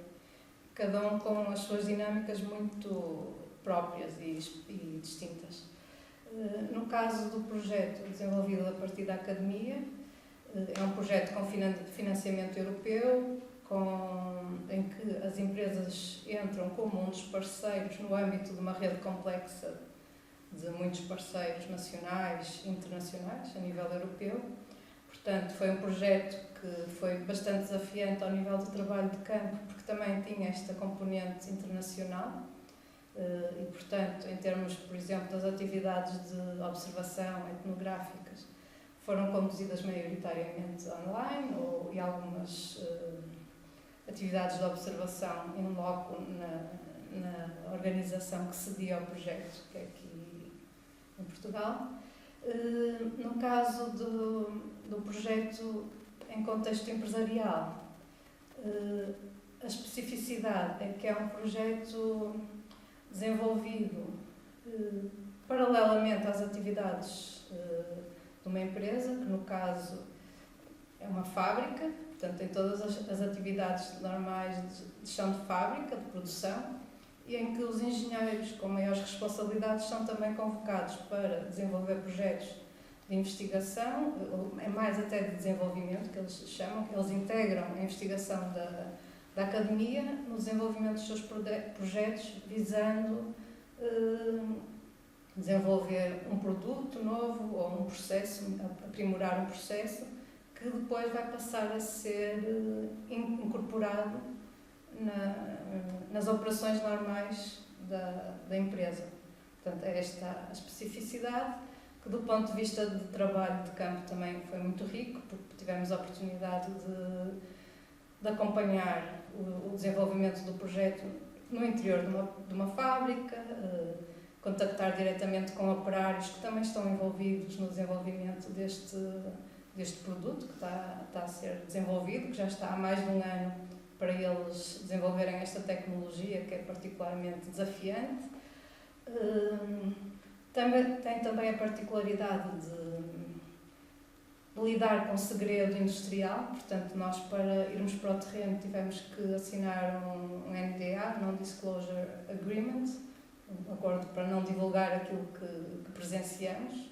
[SPEAKER 2] cada um com as suas dinâmicas muito próprias e distintas. No caso do projeto desenvolvido a partir da academia, é um projeto com financiamento europeu, em que as empresas entram como um dos parceiros no âmbito de uma rede complexa de muitos parceiros nacionais e internacionais a nível europeu. Portanto, foi um projeto que foi bastante desafiante ao nível do trabalho de campo, porque também tinha esta componente internacional. E, portanto, em termos, por exemplo, das atividades de observação etnográficas, foram conduzidas maioritariamente online e algumas atividades de observação in loco na organização que cedia ao projeto, que é aqui em Portugal. No caso do projeto em contexto empresarial, a especificidade é que é um projeto desenvolvido paralelamente às atividades de uma empresa, que no caso é uma fábrica, portanto tem todas as atividades normais de chão de fábrica, de produção, e em que os engenheiros com maiores responsabilidades são também convocados para desenvolver projetos de investigação, é mais até de desenvolvimento, que eles chamam, que eles integram a investigação da academia no desenvolvimento dos seus projetos, visando desenvolver um produto novo ou um processo, aprimorar um processo que depois vai passar a ser incorporado nas operações normais da empresa. Portanto, é esta a especificidade, que do ponto de vista de trabalho de campo também foi muito rico, porque tivemos a oportunidade de acompanhar o desenvolvimento do projeto no interior de uma fábrica, contactar diretamente com operários que também estão envolvidos no desenvolvimento deste produto que está a ser desenvolvido, que já está há mais de um ano para eles desenvolverem esta tecnologia que é particularmente desafiante. Tem também a particularidade de lidar com segredo industrial, portanto nós para irmos para o terreno tivemos que assinar um NDA, Non-Disclosure Agreement, um acordo para não divulgar aquilo que presenciamos,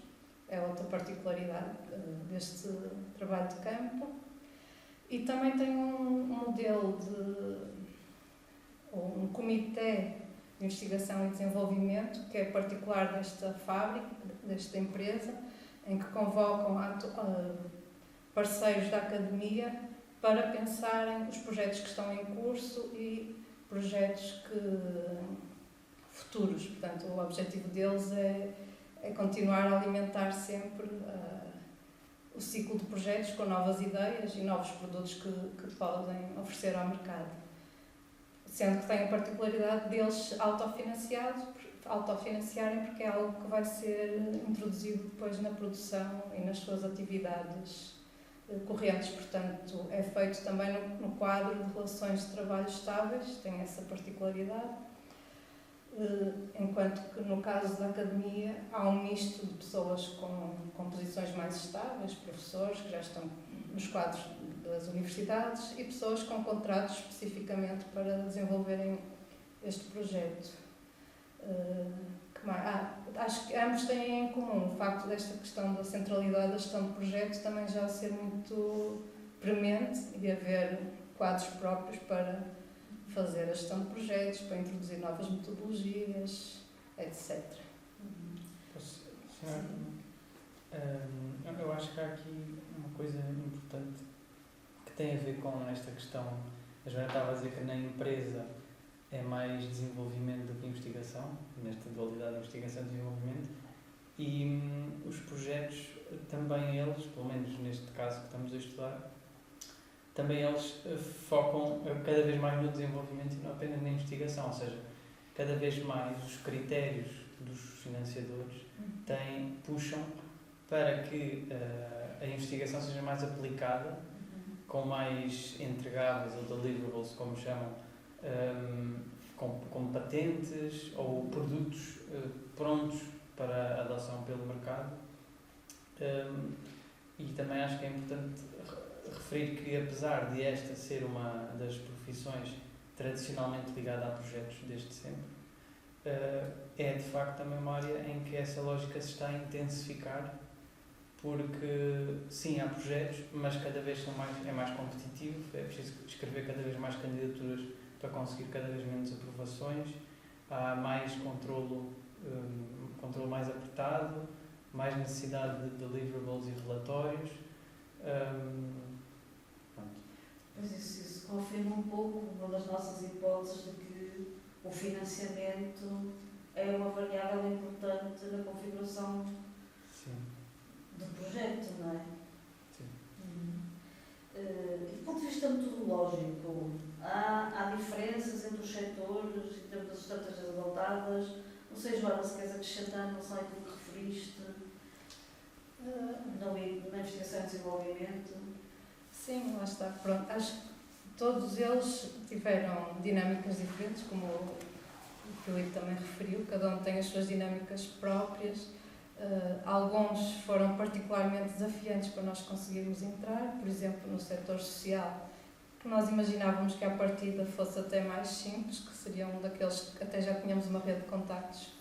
[SPEAKER 2] é outra particularidade deste trabalho de campo. E também tem um modelo ou um comitê de investigação e desenvolvimento que é particular desta fábrica, desta empresa, em que convocam parceiros da academia para pensarem os projetos que estão em curso e projetos futuros. Portanto, o objetivo deles é continuar a alimentar sempre o ciclo de projetos com novas ideias e novos produtos que podem oferecer ao mercado. Sendo que tem a particularidade deles autofinanciarem, porque é algo que vai ser introduzido depois na produção e nas suas atividades correntes. Portanto, é feito também no quadro de relações de trabalho estáveis, tem essa particularidade. Enquanto que no caso da academia há um misto de pessoas com posições mais estáveis, professores que já estão nos quadros das universidades e pessoas com contratos especificamente para desenvolverem este projeto. Acho que ambos têm em comum o facto desta questão da centralidade da gestão de projetos também já ser muito premente e de haver quadros próprios para fazer a gestão de projetos, para introduzir novas metodologias, etc.
[SPEAKER 3] Eu acho que há aqui uma coisa importante que tem a ver com esta questão. A Joana estava a dizer que na empresa é mais desenvolvimento do que investigação, nesta dualidade de investigação e desenvolvimento, e os projetos, também eles, pelo menos neste caso que estamos a estudar, também eles focam cada vez mais no desenvolvimento e não apenas na investigação, ou seja, cada vez mais os critérios dos financiadores puxam para que a investigação seja mais aplicada, com mais entregáveis ou deliverables, como chamam, com patentes ou produtos prontos para a adoção pelo mercado. E também acho que é importante referir que, apesar de esta ser uma das profissões tradicionalmente ligada a projetos desde sempre, é de facto também uma área em que essa lógica se está a intensificar, porque sim, há projetos, mas cada vez é mais competitivo, é preciso escrever cada vez mais candidaturas para conseguir cada vez menos aprovações, há mais controle mais apertado, mais necessidade de deliverables e relatórios.
[SPEAKER 1] Mas isso confirma um pouco uma das nossas hipóteses de que o financiamento é uma variável importante na configuração
[SPEAKER 3] Sim.
[SPEAKER 1] do projeto, não é?
[SPEAKER 3] Sim.
[SPEAKER 1] E do ponto de vista metodológico, há diferenças entre os setores, em termos das estratégias adotadas? Não sei, Joana, se queres acrescentar, não sei aquilo que referiste, na investigação e desenvolvimento.
[SPEAKER 2] Sim, lá está. Pronto, acho que todos eles tiveram dinâmicas diferentes, como o Filipe também referiu, cada um tem as suas dinâmicas próprias. Alguns foram particularmente desafiantes para nós conseguirmos entrar, por exemplo, no setor social, que nós imaginávamos que à partida fosse até mais simples, que seria um daqueles que até já tínhamos uma rede de contactos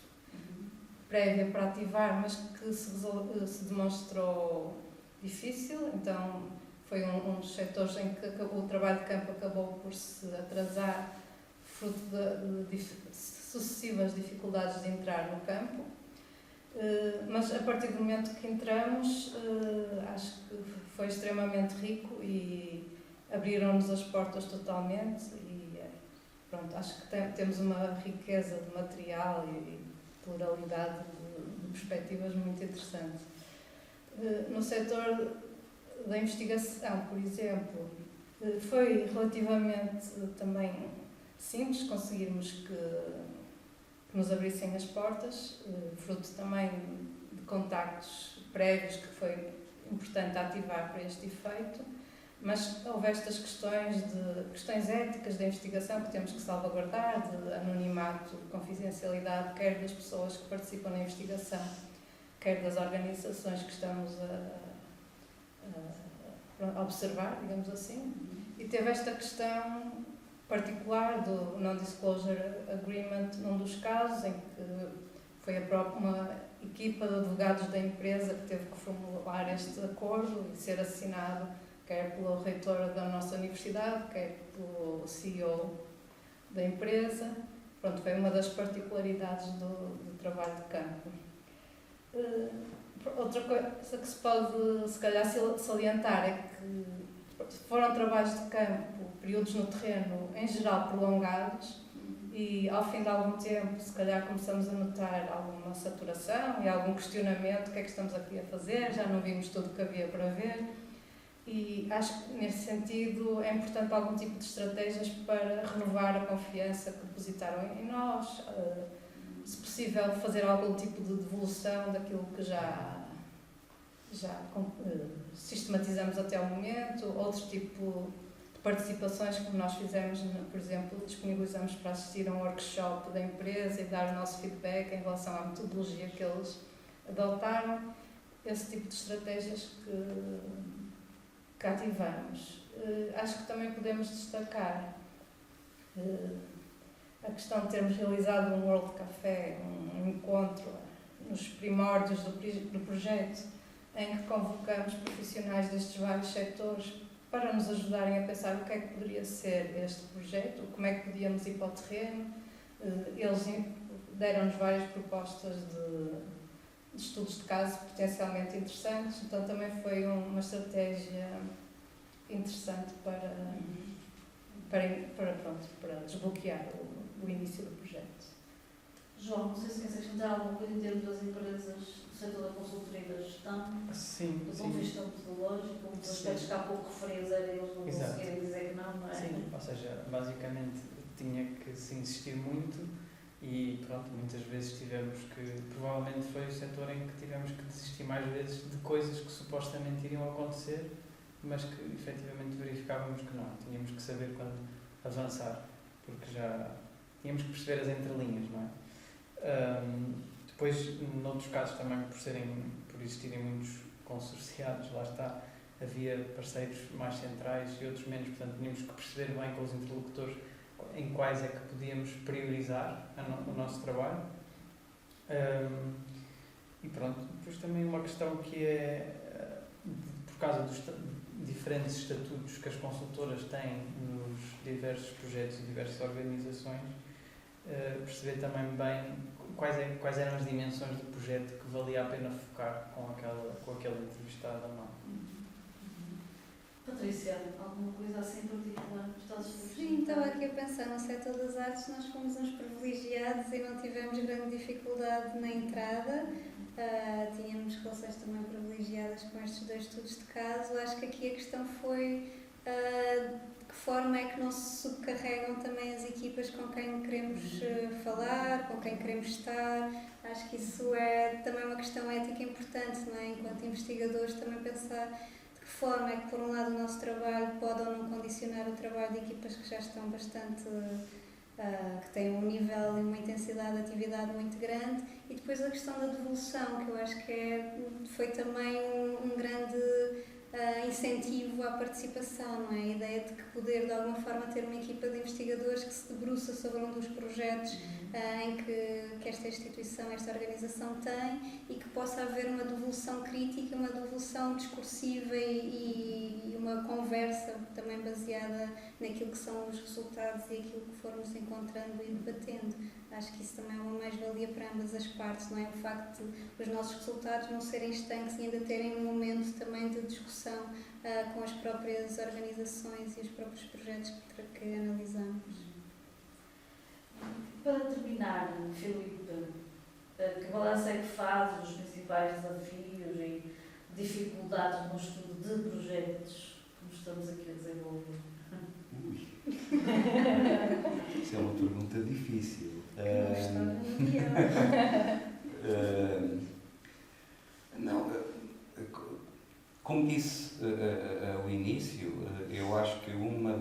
[SPEAKER 2] prévia para ativar, mas que se demonstrou difícil. Então foi um dos setores em que o trabalho de campo acabou por se atrasar, fruto de sucessivas dificuldades de entrar no campo. Mas a partir do momento que entramos, acho que foi extremamente rico e abriram-nos as portas totalmente e pronto, acho que temos uma riqueza de material e pluralidade de perspectivas muito interessante. No setor da investigação, por exemplo, foi relativamente também simples conseguirmos que nos abrissem as portas, fruto também de contactos prévios que foi importante ativar para este efeito, mas houve estas questões éticas da investigação que temos que salvaguardar, de anonimato, de confidencialidade, quer das pessoas que participam na investigação, quer das organizações que estamos a observar, digamos assim, e teve esta questão particular do Non-Disclosure Agreement num dos casos, em que foi uma equipa de advogados da empresa que teve que formular este acordo e ser assinado quer pelo reitor da nossa universidade, quer pelo CEO da empresa. Pronto, foi uma das particularidades do trabalho de campo. Outra coisa que se pode, se calhar, salientar é que foram trabalhos de campo, períodos no terreno, em geral, prolongados, e ao fim de algum tempo, se calhar, começamos a notar alguma saturação e algum questionamento: o que é que estamos aqui a fazer? Já não vimos tudo o que havia para ver. E acho que, nesse sentido, é importante algum tipo de estratégias para renovar a confiança que depositaram em nós, se possível, fazer algum tipo de devolução daquilo que já sistematizamos até o momento, outro tipo de participações, como nós fizemos, por exemplo, disponibilizamos para assistir a um workshop da empresa e dar o nosso feedback em relação à metodologia que eles adotaram, esse tipo de estratégias que ativamos. Acho que também podemos destacar a questão de termos realizado um World Café, um encontro nos primórdios do projeto, em que convocamos profissionais destes vários setores para nos ajudarem a pensar o que é que poderia ser este projeto, como é que podíamos ir para o terreno. Eles deram-nos várias propostas de estudos de caso potencialmente interessantes, então também foi uma estratégia interessante para desbloquear o início do projeto.
[SPEAKER 1] João, não sei se queres acrescentar alguma coisa em termos das empresas do setor da consultoria e da gestão,
[SPEAKER 3] Sim,
[SPEAKER 1] do
[SPEAKER 3] sim.
[SPEAKER 1] ponto de vista metodológico, um dos aspectos que há pouco referias era eles não conseguirem dizer que não é?
[SPEAKER 3] Sim, ou seja, basicamente tinha que se insistir muito e pronto, muitas vezes provavelmente foi o setor em que tivemos que desistir mais vezes de coisas que supostamente iriam acontecer, mas que efetivamente verificávamos que não. Tínhamos que saber quando avançar, porque já tínhamos que perceber as entrelinhas, não é? Depois, noutros casos também, por existirem muitos consorciados, lá está, havia parceiros mais centrais e outros menos, portanto tínhamos que perceber bem com os interlocutores em quais é que podíamos priorizar o nosso trabalho. E pronto, depois também uma questão que é, por causa dos diferentes estatutos que as consultoras têm nos diversos projetos e diversas organizações, perceber também bem quais eram as dimensões do projeto que valia a pena focar com aquele entrevistado ou não.
[SPEAKER 1] Patrícia, alguma coisa assim em particular que estás a
[SPEAKER 5] Sim, estava aqui a pensar, no setor das artes nós fomos uns privilegiados e não tivemos grande dificuldade na entrada. Tínhamos relações também privilegiadas com estes 2 estudos de caso. Acho que aqui a questão foi de que forma é que não se subcarregam também as equipas com quem queremos falar, com quem queremos estar. Acho que isso é também uma questão ética importante, não é? Enquanto investigadores, também pensar de que forma é que, por um lado, o nosso trabalho pode ou não condicionar o trabalho de equipas que já estão bastante, que têm um nível e uma intensidade de atividade muito grande, e depois a questão da devolução, que eu acho que foi também um grande incentivo à participação, não é? A ideia de que poder, de alguma forma, ter uma equipa de investigadores que se debruça sobre um dos projetos em que esta instituição, esta organização tem, e que possa haver uma devolução crítica, uma devolução discursiva e uma conversa também baseada naquilo que são os resultados e aquilo que formos encontrando e debatendo. Acho que isso também é uma mais-valia para ambas as partes, não é? O facto de os nossos resultados não serem estanques e ainda terem um momento também de discussão com as próprias organizações e os próprios projetos que analisamos.
[SPEAKER 1] Para terminar, Filipe, que balanço é que faz os principais desafios e dificuldades no estudo de projetos que estamos aqui a desenvolver?
[SPEAKER 4] Ui. Isso é uma pergunta difícil. Não, como disse ao início, eu acho que uma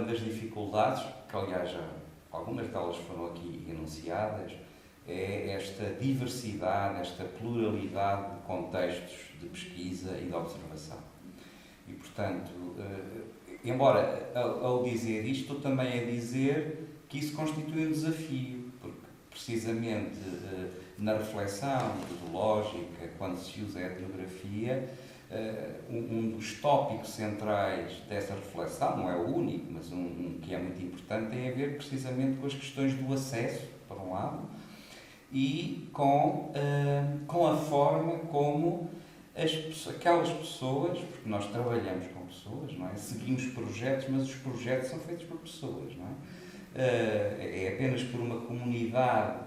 [SPEAKER 4] das dificuldades, que aliás já algumas delas foram aqui enunciadas, é esta diversidade, esta pluralidade de contextos de pesquisa e de observação. E, portanto, embora ao dizer isto, estou também a dizer que isso constitui um desafio, porque precisamente na reflexão metodológica, quando se usa a etnografia, um dos tópicos centrais dessa reflexão, não é o único, mas um que é muito importante, tem a ver precisamente com as questões do acesso, por um lado, e com a forma como aquelas pessoas, porque nós trabalhamos com pessoas, não é? Seguimos projetos, mas os projetos são feitos por pessoas, não é? É apenas por uma comodidade,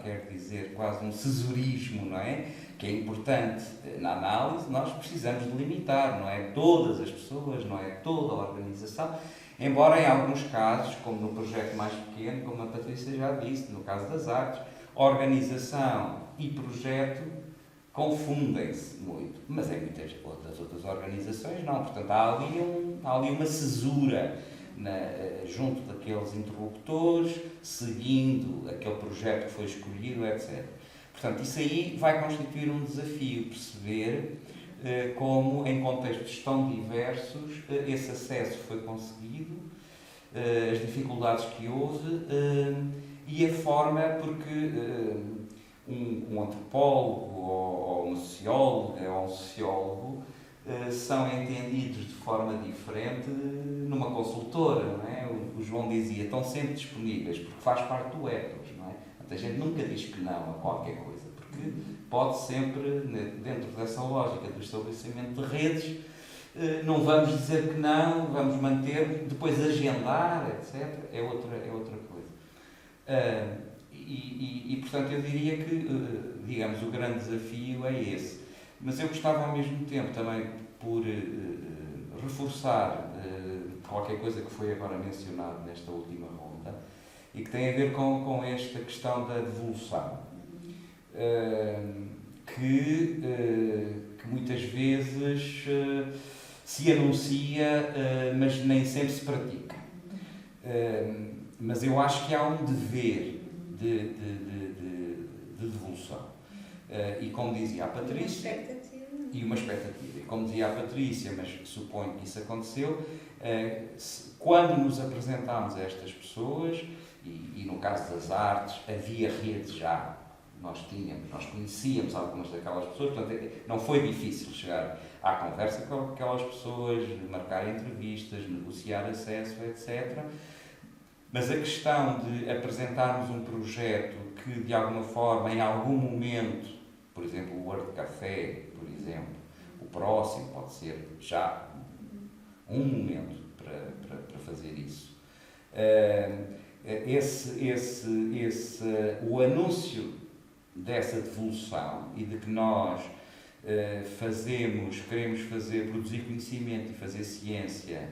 [SPEAKER 4] quer dizer, quase um cesurismo, não é? Que é importante na análise, nós precisamos delimitar, não é? Todas as pessoas, não é? Toda a organização, embora em alguns casos, como no projeto mais pequeno, como a Patrícia já disse, no caso das artes, organização e projeto confundem-se muito, mas em muitas outras organizações não, portanto há ali uma cesura junto daqueles interlocutores, seguindo aquele projeto que foi escolhido, etc. Portanto, isso aí vai constituir um desafio, perceber como, em contextos tão diversos, esse acesso foi conseguido, as dificuldades que houve e a forma, porque um antropólogo ou um sociólogo ou um sociólogo são entendidos de forma diferente numa consultora, não é? O João dizia, estão sempre disponíveis, porque faz parte do ethos, não é? A gente nunca diz que não a qualquer coisa, porque pode sempre, dentro dessa lógica do estabelecimento de redes, não vamos dizer que não, vamos manter, depois agendar, etc. É outra coisa. E, portanto, eu diria que, digamos, o grande desafio é esse. Mas eu gostava ao mesmo tempo também por reforçar qualquer coisa que foi agora mencionado nesta última ronda e que tem a ver com esta questão da devolução, que muitas vezes se anuncia, mas nem sempre se pratica. Mas eu acho que há um dever de devolução. E como dizia a Patrícia, e uma expectativa. E como dizia a Patrícia, mas suponho que isso aconteceu, quando nos apresentámos a estas pessoas, e no caso das artes, havia redes já, nós conhecíamos algumas daquelas pessoas, portanto não foi difícil chegar à conversa com aquelas pessoas, marcar entrevistas, negociar acesso, etc. Mas a questão de apresentarmos um projeto que, de alguma forma, em algum momento, por exemplo, o Word Café, por exemplo, o próximo, pode ser já um momento para fazer isso. O anúncio dessa devolução e de que nós queremos produzir conhecimento e fazer ciência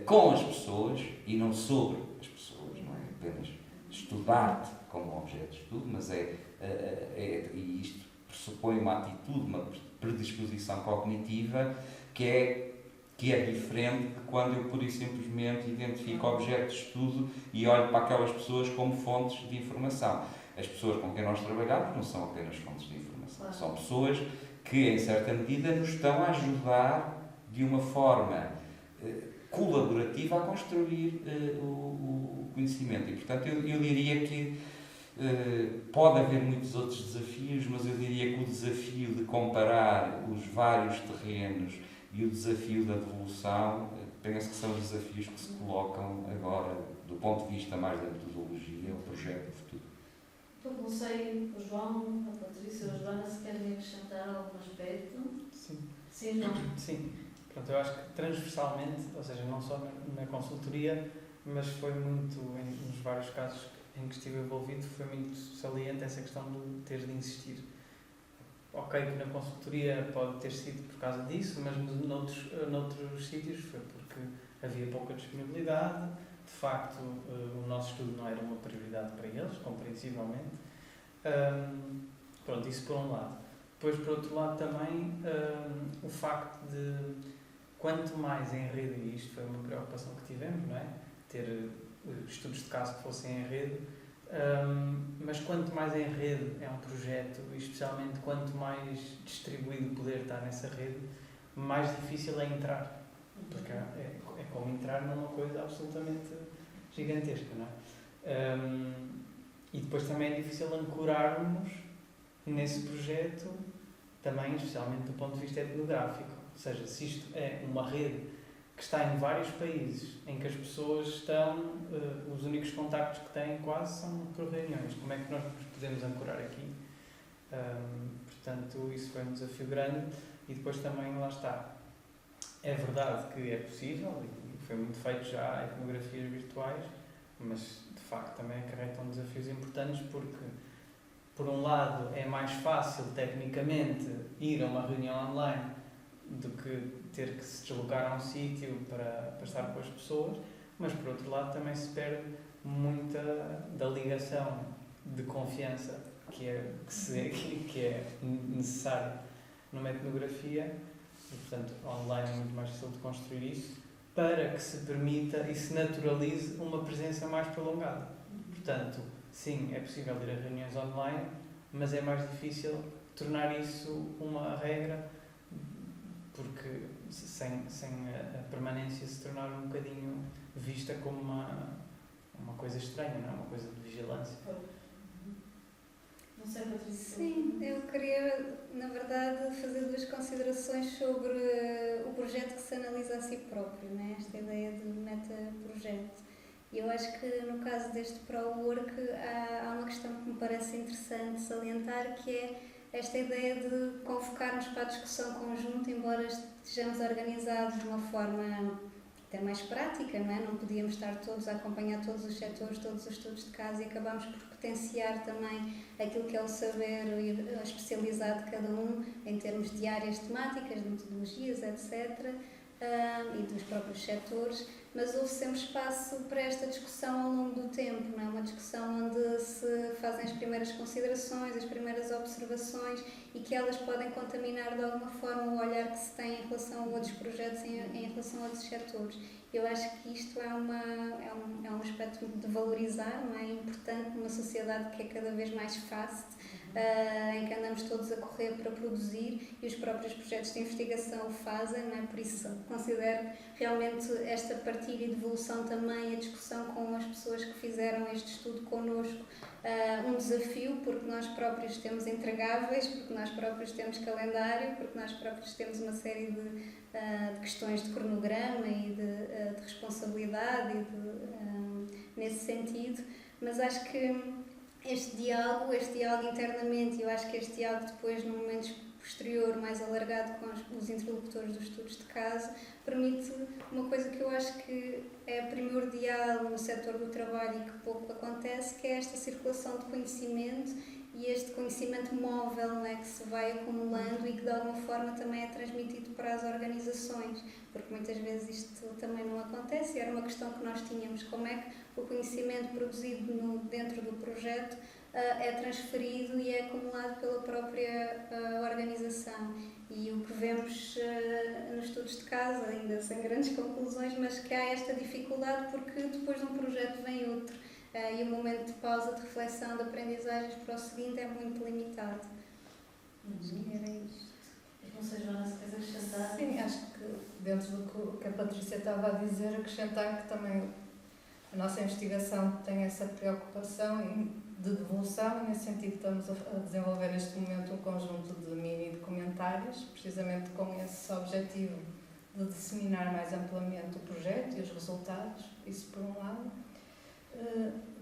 [SPEAKER 4] com as pessoas e não sobre as pessoas, não é apenas estudar-te como objeto de estudo, mas e isto pressupõe uma atitude, uma predisposição cognitiva que é diferente de quando eu pura e simplesmente identifico objetos de estudo e olho para aquelas pessoas como fontes de informação. As pessoas com quem nós trabalhamos não são apenas fontes de informação, são pessoas que, em certa medida, nos estão a ajudar de uma forma colaborativa a construir o conhecimento. E, portanto, eu diria que pode haver muitos outros desafios, mas eu diria que o desafio de comparar os vários terrenos e o desafio da devolução, penso que são os desafios que se colocam agora, do ponto de vista mais da metodologia, o projeto do futuro.
[SPEAKER 1] Não sei, o João, a Patrícia ou a Joana, se querem acrescentar algum aspecto?
[SPEAKER 3] Sim.
[SPEAKER 1] Sim, João?
[SPEAKER 3] Sim. Pronto, eu acho que transversalmente, ou seja, não só na consultoria, mas foi muito, nos vários casos em que estive envolvido, foi muito saliente essa questão de ter de insistir. Ok, que na consultoria pode ter sido por causa disso, mas noutros sítios foi porque havia pouca disponibilidade. De facto, o nosso estudo não era uma prioridade para eles, compreensivelmente. Pronto, isso por um lado. Depois, por outro lado, também o facto de, quanto mais em rede, e isto foi uma preocupação que tivemos, não é? Ter estudos de caso que fossem em rede, mas quanto mais em rede é um projeto, e especialmente quanto mais distribuído poder estar nessa rede, mais difícil é entrar. Porque é como entrar numa coisa absolutamente gigantesca, não é? E depois também é difícil ancorarmos nesse projeto, também especialmente do ponto de vista etnográfico. Ou seja, se isto é uma rede que está em vários países, em que as pessoas estão, os únicos contactos que têm quase são por reuniões, como é que nós nos podemos ancorar aqui? Portanto, isso foi um desafio grande e depois também, lá está, é verdade que é possível e foi muito feito já etnografias virtuais, mas de facto também acarretam desafios importantes porque, por um lado, é mais fácil tecnicamente ir a uma reunião online do que ter que se deslocar a um sítio para estar com as pessoas, mas por outro lado também se perde muita da ligação de confiança que é necessária numa etnografia, e portanto online é muito mais fácil de construir isso, para que se permita e se naturalize uma presença mais prolongada. Portanto, sim, é possível ir a reuniões online, mas é mais difícil tornar isso uma regra, porque sem a permanência se tornar um bocadinho vista como uma coisa estranha, não é? Uma coisa de vigilância.
[SPEAKER 1] Não sei, Patrícia.
[SPEAKER 5] Sim, eu queria, na verdade, fazer duas considerações sobre o projeto que se analisa a si próprio, né? Esta ideia de meta-projeto. E eu acho que no caso deste ProWork há uma questão que me parece interessante salientar, que é esta ideia de convocarmos para a discussão conjunta, embora estejamos organizados de uma forma até mais prática, não é? Não podíamos estar todos a acompanhar todos os setores, todos os estudos de caso e acabamos por potenciar também aquilo que é o saber especializado de cada um em termos de áreas temáticas, de metodologias, etc. E dos próprios setores, mas houve sempre espaço para esta discussão ao longo do tempo, não é? Uma discussão onde se fazem as primeiras considerações, as primeiras observações e que elas podem contaminar de alguma forma o olhar que se tem em relação a outros projetos, em relação a outros setores. Eu acho que isto é um aspecto de valorizar, não é? Importante numa sociedade que é cada vez mais fast, em que andamos todos a correr para produzir e os próprios projetos de investigação o fazem, não é? Por isso considero realmente esta partilha e devolução também, a discussão com as pessoas que fizeram este estudo connosco, um desafio, porque nós próprios temos entregáveis, porque nós próprios temos calendário, porque nós próprios temos uma série de questões de cronograma e de responsabilidade e nesse sentido, mas acho que este diálogo internamente, eu acho que este diálogo depois, no momento posterior, mais alargado com os interlocutores dos estudos de caso, permite uma coisa que eu acho que é primordial no setor do trabalho e que pouco acontece, que é esta circulação de conhecimento e este conhecimento móvel, não é, que se vai acumulando e que de alguma forma também é transmitido para as organizações, porque muitas vezes isto também não acontece e era uma questão que nós tínhamos, como é que o conhecimento produzido dentro do projeto é transferido e é acumulado pela própria organização. E o que vemos nos estudos de caso, ainda sem grandes conclusões, mas que há esta dificuldade porque depois de um projeto vem outro. E o momento de pausa, de reflexão, de aprendizagens para o seguinte é muito limitado. Acho que era isto.
[SPEAKER 1] Não sei, Joana, se queres acrescentar?
[SPEAKER 2] Sim, acho que dentro do que a Patrícia estava a dizer, acrescentar que também a nossa investigação tem essa preocupação de devolução e nesse sentido estamos a desenvolver neste momento um conjunto de mini documentários, precisamente com esse objetivo de disseminar mais amplamente o projeto e os resultados, isso por um lado.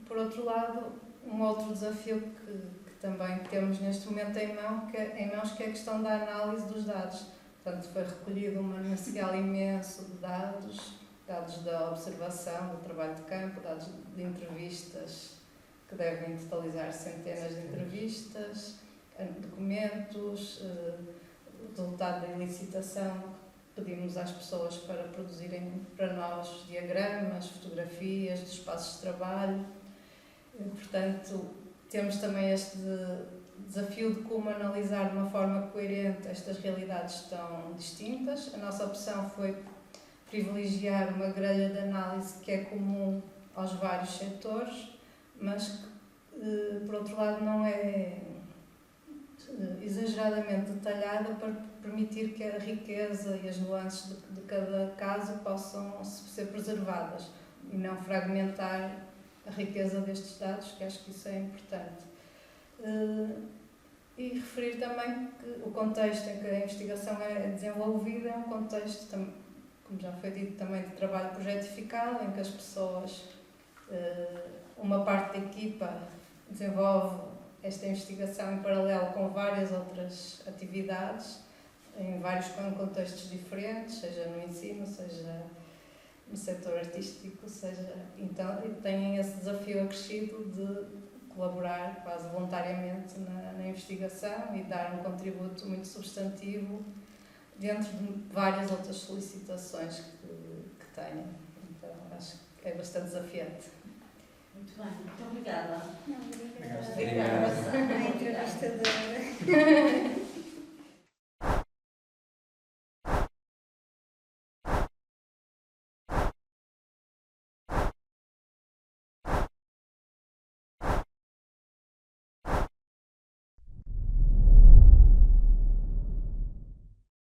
[SPEAKER 2] Por outro lado, um outro desafio que também temos neste momento em mãos, que é a questão da análise dos dados. Portanto, foi recolhido um manancial imenso de dados da observação, do trabalho de campo, dados de entrevistas, que devem totalizar centenas de entrevistas, documentos, resultado da licitação, pedimos às pessoas para produzirem para nós diagramas, fotografias dos espaços de trabalho. Portanto, temos também este desafio de como analisar de uma forma coerente estas realidades tão distintas. A nossa opção foi privilegiar uma grelha de análise que é comum aos vários setores, mas que, por outro lado, não é exageradamente detalhada para permitir que a riqueza e as nuances de cada caso possam ser preservadas e não fragmentar a riqueza destes dados, que acho que isso é importante. E referir também que o contexto em que a investigação é desenvolvida é um contexto, como já foi dito, também de trabalho projetificado, em que as pessoas, uma parte da equipa desenvolve esta investigação em paralelo com várias outras atividades, em vários contextos diferentes, seja no ensino, seja no setor artístico, então têm esse desafio acrescido de colaborar quase voluntariamente na investigação e dar um contributo muito substantivo dentro de várias outras solicitações que tenham. Então acho que é bastante desafiante.
[SPEAKER 1] Muito bem, muito obrigada.
[SPEAKER 5] Não, obrigada.
[SPEAKER 4] Obrigada.
[SPEAKER 5] A entrevistadora.